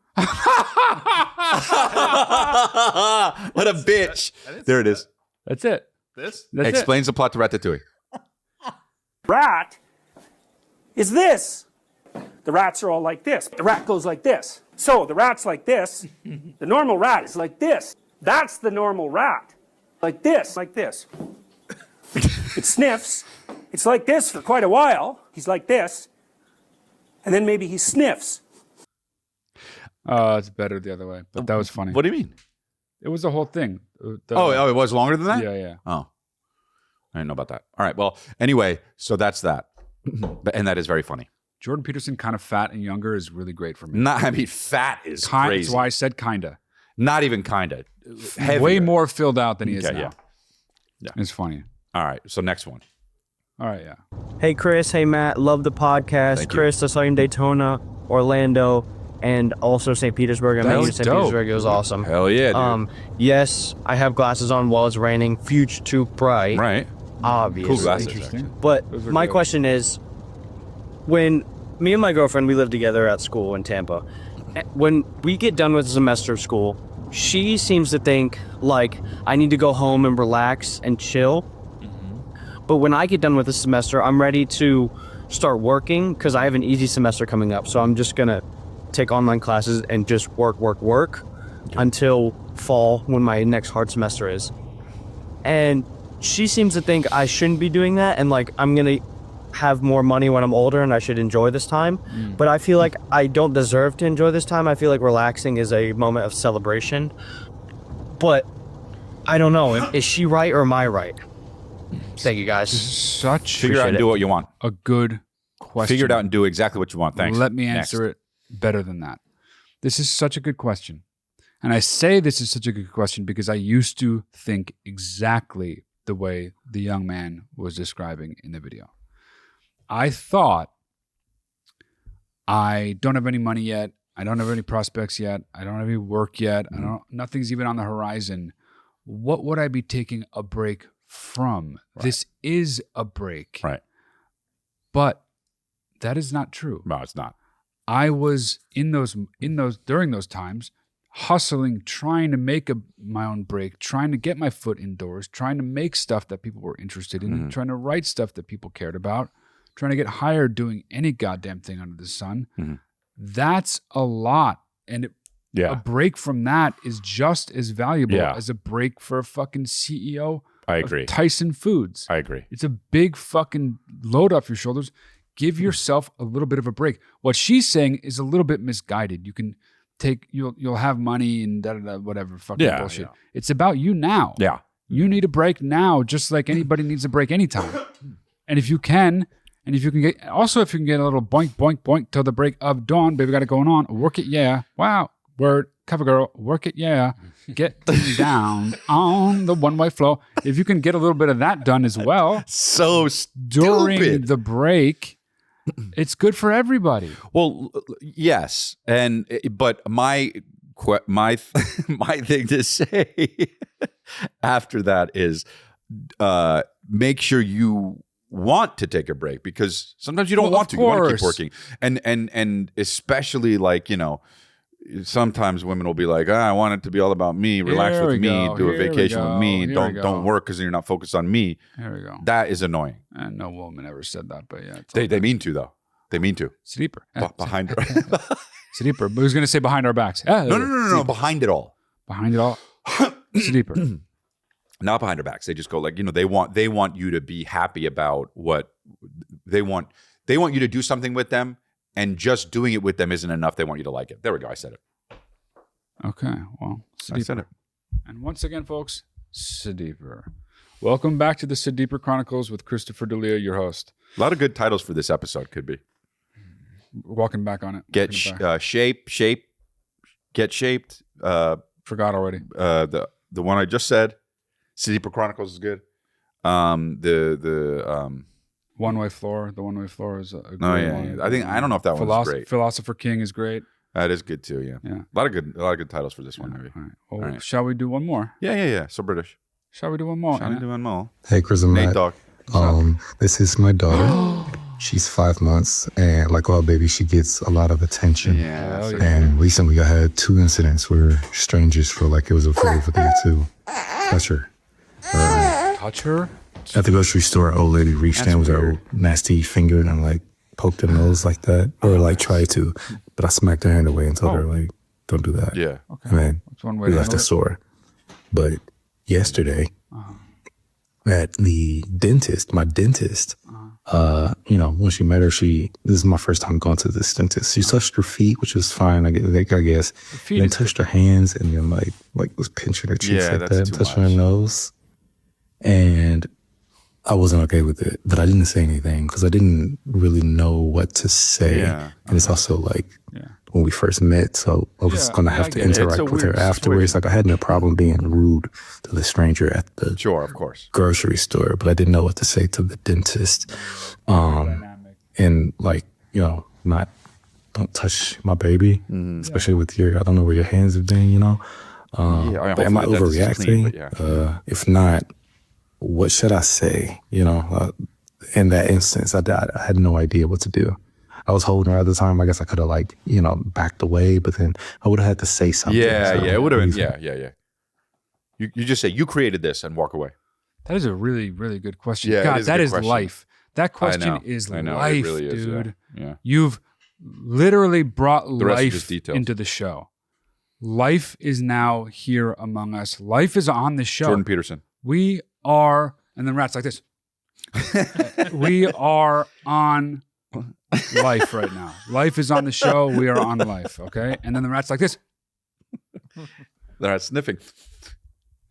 What a bitch. I didn't There see it is. That's it. This? That's Explains the plot to Ratatouille. Rat is this. The rats are all like this. The rat goes like this. So the rat's like this. The normal rat is like this. That's the normal rat. Like this. Like this. It sniffs. It's like this for quite a while. He's like this. And then maybe he sniffs. It's better the other way, but that was funny. What do you mean? It was the whole thing. Oh, it was longer than that? Yeah. Oh. I didn't know about that. All right. Well, anyway, so that's that. And that is very funny. Jordan Peterson, kind of fat and younger, is really great for me. I mean, fat is That's crazy. why I said kinda. Not even kinda. Way Heavier. more filled out than he is Okay, now. yeah. It's funny. All right. So next one. All right, yeah. Hey Chris, hey Matt, love the podcast. Thank you. Chris, I saw you in Daytona, Orlando, and also St. Petersburg. I met you in St. Petersburg. It was awesome. Hell yeah, dude. Yes, I have glasses on while it's raining. Future too bright. Right. Obviously. Cool glasses. Interesting. But Those are my dope. question is, when me and my girlfriend, we live together at school in Tampa. When we get done with the semester of school, she seems to think like I need to go home and relax and chill. But when I get done with the semester, I'm ready to start working because I have an easy semester coming up. So I'm just gonna take online classes and just work until fall when my next hard semester is. And she seems to think I shouldn't be doing that, and like I'm gonna have more money when I'm older and I should enjoy this time. But I feel like I don't deserve to enjoy this time. I feel like relaxing is a moment of celebration. But I don't know. Is she right or am I right? Thank you, guys. Figure out and do what you want. A good question. Figure it out and do exactly what you want. Thanks. Let me answer it better than that. This is such a good question. And I say this is such a good question because I used to think exactly the way the young man was describing in the video. I thought, I don't have any money yet. I don't have any prospects yet. I don't have any work yet. Nothing's even on the horizon. What would I be taking a break from? Right. This is a break. Right. But that is not true. No, it's not. I was during those times hustling, trying to make my own break, trying to get my foot indoors, trying to make stuff that people were interested in, trying to write stuff that people cared about, trying to get hired doing any goddamn thing under the sun. That's a lot. And a break from that is just as valuable as a break for a fucking CEO I agree. of Tyson Foods. I agree. It's a big fucking load off your shoulders. Give yourself a little bit of a break. What she's saying is a little bit misguided. You can you'll have money and whatever fucking bullshit. Yeah. It's about you now. Yeah. You need a break now, just like anybody needs a break anytime. And if you can get a little boink, boink, boink till the break of dawn, baby got it going on. Work it, yeah. Wow. Word, cover girl, work it, yeah. Get down on the one-way flow. If you can get a little bit of that done as well. So stupid. During the break, it's good for everybody. Well, yes, but my thing to say after that is make sure you want to take a break, because sometimes you don't want to. You want to keep working, and especially like, you know, sometimes women will be like, I want it to be all about me, relax with me, do a vacation with me, don't work because you're not focused on me. Here we go. That is annoying. And no woman ever said that, but yeah, they mean to though. They mean to. Sleeper. Behind her. Sleeper. But who's going to say behind our backs? No. Behind it all. Behind it all. Sleeper. Not behind our backs. They just go like, you know, they want you to be happy about what they want. They want you to do something with them, and just doing it with them isn't enough. They want you to like it. There we go. I said it. Okay. Well, Sid I said it. And once again, folks, Sid Deeper. Welcome back to the Sid Deeper Chronicles with Christopher D'Elia, your host. A lot of good titles for this episode could be. Walking back on it. Get shape, get shaped. Forgot already. The one I just said, Sid Deeper Chronicles is good. The One-Way Floor. The One-Way Floor is a great one. I don't know if that one's great. Philosopher King is great. That is good too. Yeah. A lot of good titles for this one. Maybe. All right. Well, all right. Shall we do one more? Yeah. So British. Shall we do one more? Hey, Chris and Matt. Dog. This is my daughter. She's 5 months, and like all babies, she gets a lot of attention. Yeah. And recently, I had 2 incidents where strangers felt like it was okay for them to touch her. Touch her? At the grocery store, an old lady reached in with her nasty finger and like poked her nose like that, or like tried to, but I smacked her hand away and told her like, "Don't do that." Yeah. Okay. And then That's one way we to left the handle it. store. But yesterday, at the dentist, my dentist, you know, when she met her, this is my first time going to this dentist. She touched her feet, which was fine, I guess. And then touched her hands and then like was pinching her cheeks like that, and touching her nose. And I wasn't okay with it, but I didn't say anything because I didn't really know what to say. Yeah. And it's also like when we first met, so I was going to have to interact with her afterwards. Like I had no problem being rude to the stranger at the of course, grocery store, but I didn't know what to say to the dentist. And like, you know, don't touch my baby, especially with I don't know where your hands have been, you know. But am I overreacting? If not, what should I say? You know, in that instance, I had no idea what to do. I was holding her at the time. I guess I could have like, you know, backed away, but then I would have had to say something. Yeah, it would have been. Yeah. You just say you created this and walk away. That is a really, really good question. Yeah, God, that is question. life. That question is I know. life, It really is, dude. Yeah. You've literally brought The rest is life just details. into the show. Life is now here among us. Life is on the show. Jordan Peterson. We are, and then rats like this. We are on life right now. Life is on the show. We are on life. Okay. And then the rat's like this. They're not sniffing.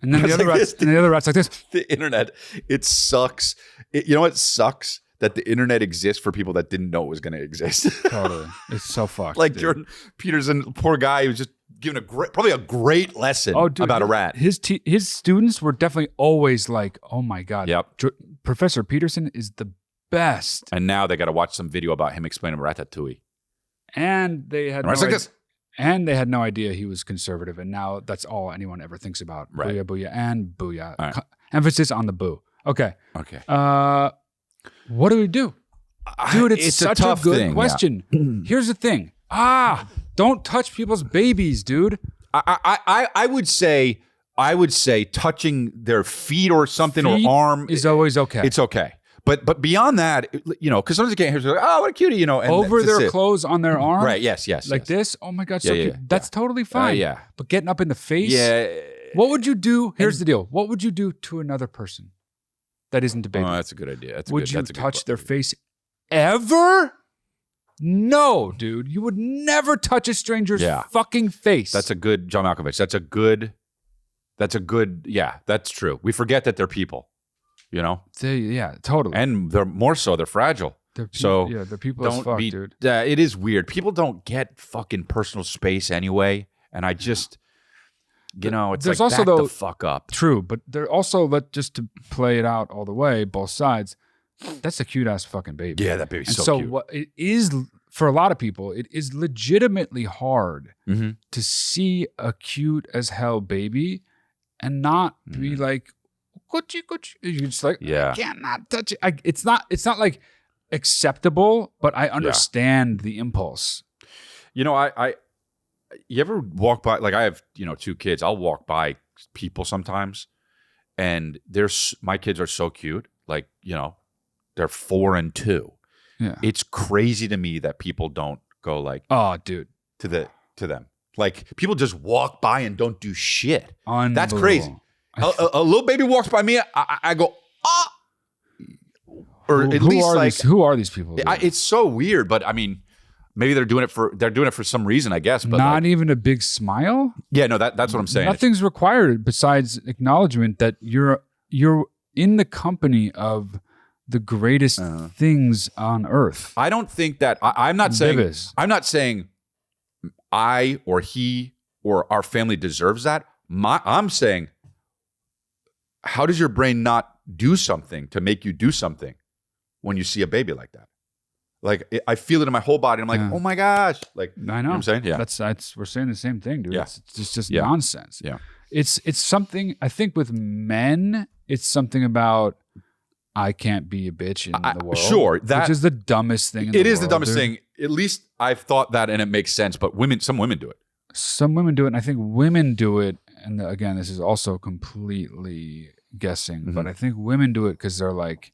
And then the other rat's like this. The internet, it sucks. You know what sucks? That the internet exists for people that didn't know it was going to exist. Totally. It's so fucked. Like dude. Jordan Peterson, poor guy, who was just giving probably a great lesson about a rat. His students were definitely always like, oh my God. Yep. Professor Peterson is the best. And now they got to watch some video about him explaining Ratatouille. And they had like this. And they had no idea he was conservative. And now that's all anyone ever thinks about. Right. Booyah, booyah, and booyah. Right. Emphasis on the boo. Okay. Okay. What do we do? Dude, it's such a tough good thing, question. yeah. Here's the thing. Don't touch people's babies, dude. I would say touching their feet or something Feet or arm is always okay. It's okay. But beyond that, because sometimes you can't hear, like, oh, what a cutie, and over that's their it. clothes on their arm. Right. Yes. Like this. Oh my God. So Yeah, cute. yeah, That's totally fine. yeah. But getting up in the face. Yeah. What would you do? Here's the deal. What would you do to another person that isn't a baby? Oh, that's a good idea. Would you touch their face ever? No, dude. You would never touch a stranger's fucking face. That's a good John Malkovich. That's a good. Yeah, that's true. We forget that they're people. Yeah, totally. And they're more so. They're fragile. They're people as fuck, dude. It is weird. People don't get fucking personal space anyway, and I just. It's there's like also back though the fuck up. True, but there also just to play it out all the way, both sides. That's a cute ass fucking baby. Yeah, that baby's and so cute. What it is for a lot of people, it is legitimately hard Mm-hmm. to see a cute as hell baby and not be like, Gucci. You're just like, I can't not touch it. It's not like acceptable, but I understand the impulse. You ever walk by, like I have, 2 kids. I'll walk by people sometimes and my kids are so cute. Like, they're 4 and 2. Yeah. It's crazy to me that people don't go like, oh, dude, to them. Like people just walk by and don't do shit. That's Unbelievable. crazy. A little baby walks by me, I go, ah. Or at least like, who are these people? It's so weird, but I mean, maybe they're doing it for some reason, I guess. But not even a big smile. Yeah, no, that's what I'm saying. Nothing's required besides acknowledgement that you're in the company of the greatest things on earth. I don't think that I'm not saying I or he or our family deserves that. I'm saying, how does your brain not do something to make you do something when you see a baby like that? Like I feel it in my whole body. I'm like, oh my gosh! Like I know. You know what I'm saying, yeah. That's we're saying the same thing, dude. Yeah. It's just nonsense. Yeah. It's something. I think with men, it's something about I can't be a bitch in the world. Sure, which is the dumbest thing. It is the dumbest thing. At least I've thought that, and it makes sense. But some women do it. Some women do it, and I think women do it. And again, this is also completely guessing, but I think women do it because they're like,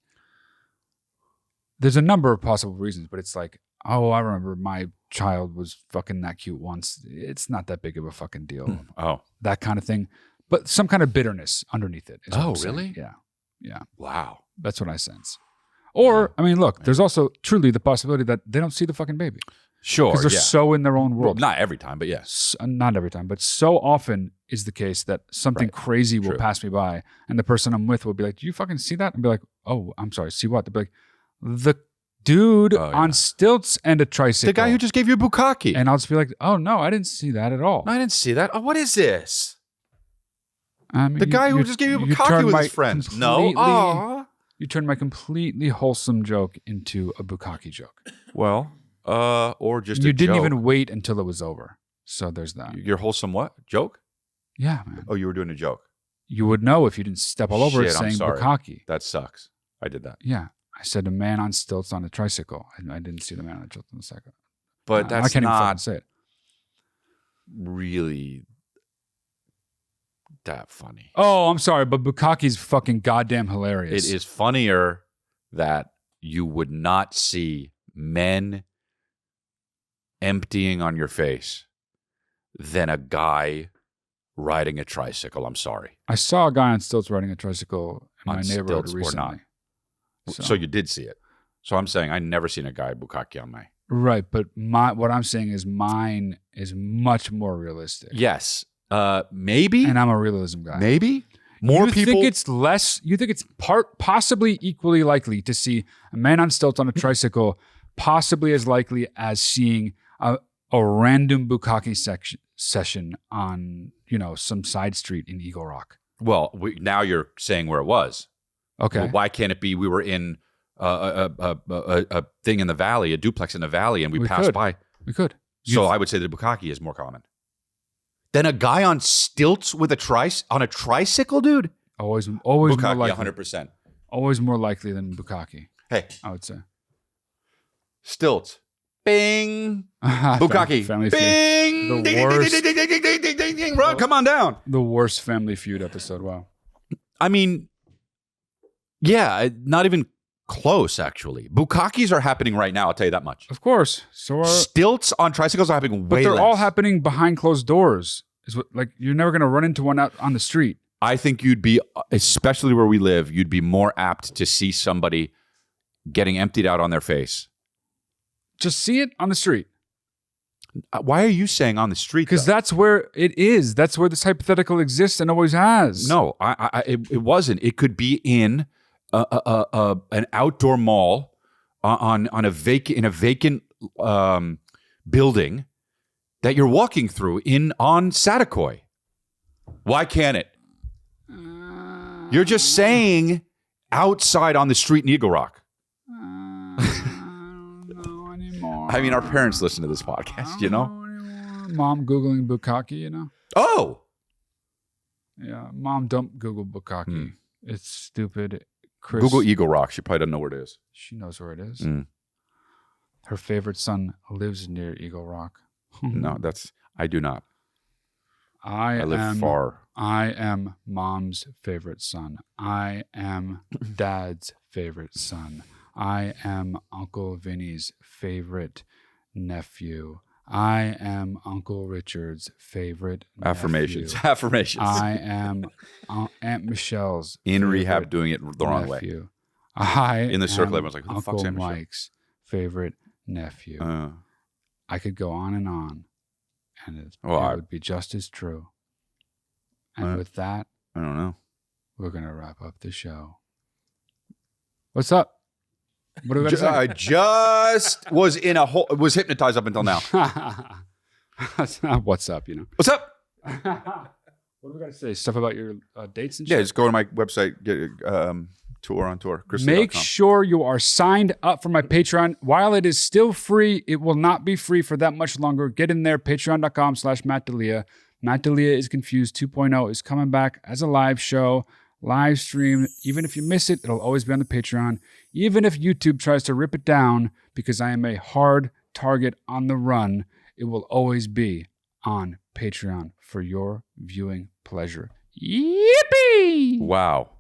there's a number of possible reasons, but it's like, oh, I remember my child was fucking that cute once. It's not that big of a fucking deal. Oh, that kind of thing. But some kind of bitterness underneath it. Oh, really? Yeah. Yeah. Wow. That's what I sense. Or, I mean, look, there's also truly the possibility that they don't see the fucking baby. Sure. Because they're so in their own world. Well, not every time, but yes. Not every time, but so often is the case that something crazy will pass me by and the person I'm with will be like, do you fucking see that? And be like, oh, I'm sorry, see what? They'll be like, the dude on stilts and a tricycle. The guy who just gave you a bukkake. And I'll just be like, oh, no, I didn't see that at all. No, I didn't see that. Oh, what is this? I mean, the guy who just gave you a bukkake with his friends. No. You turned my completely wholesome joke into a bukkake joke. Well, or just you didn't even wait until it was over. So there's that. Your wholesome what? Joke? Yeah, man. Oh, you were doing a joke. You would know if you didn't step all over it saying bukkake. That sucks. I did that. Yeah. I said a man on stilts on a tricycle. I didn't see the man on stilts on the cycle. But that's I can't not even say it. Really that funny. Oh, I'm sorry, but bukkake's fucking goddamn hilarious. It is funnier that you would not see men emptying on your face than a guy riding a tricycle. I'm sorry. I saw a guy on stilts riding a tricycle in my neighborhood recently. Or not. So you did see it. So I'm saying I never seen a guy bukkake on my. Right, but what I'm saying is mine is much more realistic. Yes. Maybe. And I'm a realism guy. Maybe. More people. You think it's less? You think it's possibly equally likely to see a man on stilts on a tricycle, possibly as likely as seeing a random bukkake session on some side street in Eagle Rock? Well, now you're saying where it was. Okay. Well, why can't it be? We were in a thing in the valley, a duplex in the valley, and we passed by. We could. So I would say that bukkake is more common. Then a guy on stilts with on a tricycle, dude. Always bukkake, more likely. 100%. Always more likely than bukkake. Hey, I would say stilts. Bing. Bukkake. Family Bing. Feud. The worst. Ding, ding, ding, ding, ding, ding, ding. Run, come on down. The worst Family Feud episode. Wow. I mean, yeah, not even close, actually. Bukkakes are happening right now, I'll tell you that much. Of course. So stilts on tricycles are happening way But they're less. all happening behind closed doors. You're never going to run into one out on the street. I think you'd be, especially where we live, you'd be more apt to see somebody getting emptied out on their face. Just see it on the street. Why are you saying on the street? Because that's where it is. That's where this hypothetical exists and always has. No, it wasn't. It could be in an outdoor mall in a vacant building that you're walking through on Satakoy. Why can't it? You're just saying outside on the street in Eagle Rock. I mean, our parents listen to this podcast, Mom Googling bukkake, Oh! Yeah, Mom, don't Google bukkake. It's stupid. Chris, Google Eagle Rock. She probably doesn't know where it is. She knows where it is. Her favorite son lives near Eagle Rock. No, I do not. I live far. I am Mom's favorite son. I am Dad's favorite son. I am Uncle Vinny's favorite nephew. I am Uncle Richard's favorite Affirmations. nephew. Affirmations. I am Aunt Michelle's in rehab doing it the wrong way. In the circle, everyone's like, who the fuck's Uncle Aunt Michelle? Mike's favorite nephew. I could go on, and it would be just as true. And with that, I don't know. We're going to wrap up the show. What's up? What do we got to say? I just was was hypnotized up until now. What's up, What's up? What do we got to say? Stuff about your dates and shit? Yeah, just go to my website, get tour on tour. Make sure you are signed up for my Patreon. While it is still free, it will not be free for that much longer. Get in there, patreon.com/Matt D'Elia. Matt D'Elia is Confused 2.0 is coming back as a live show. Live stream. Even if you miss it, it'll always be on the Patreon. Even if YouTube tries to rip it down because I am a hard target on the run, it will always be on Patreon for your viewing pleasure. Yippee! Wow.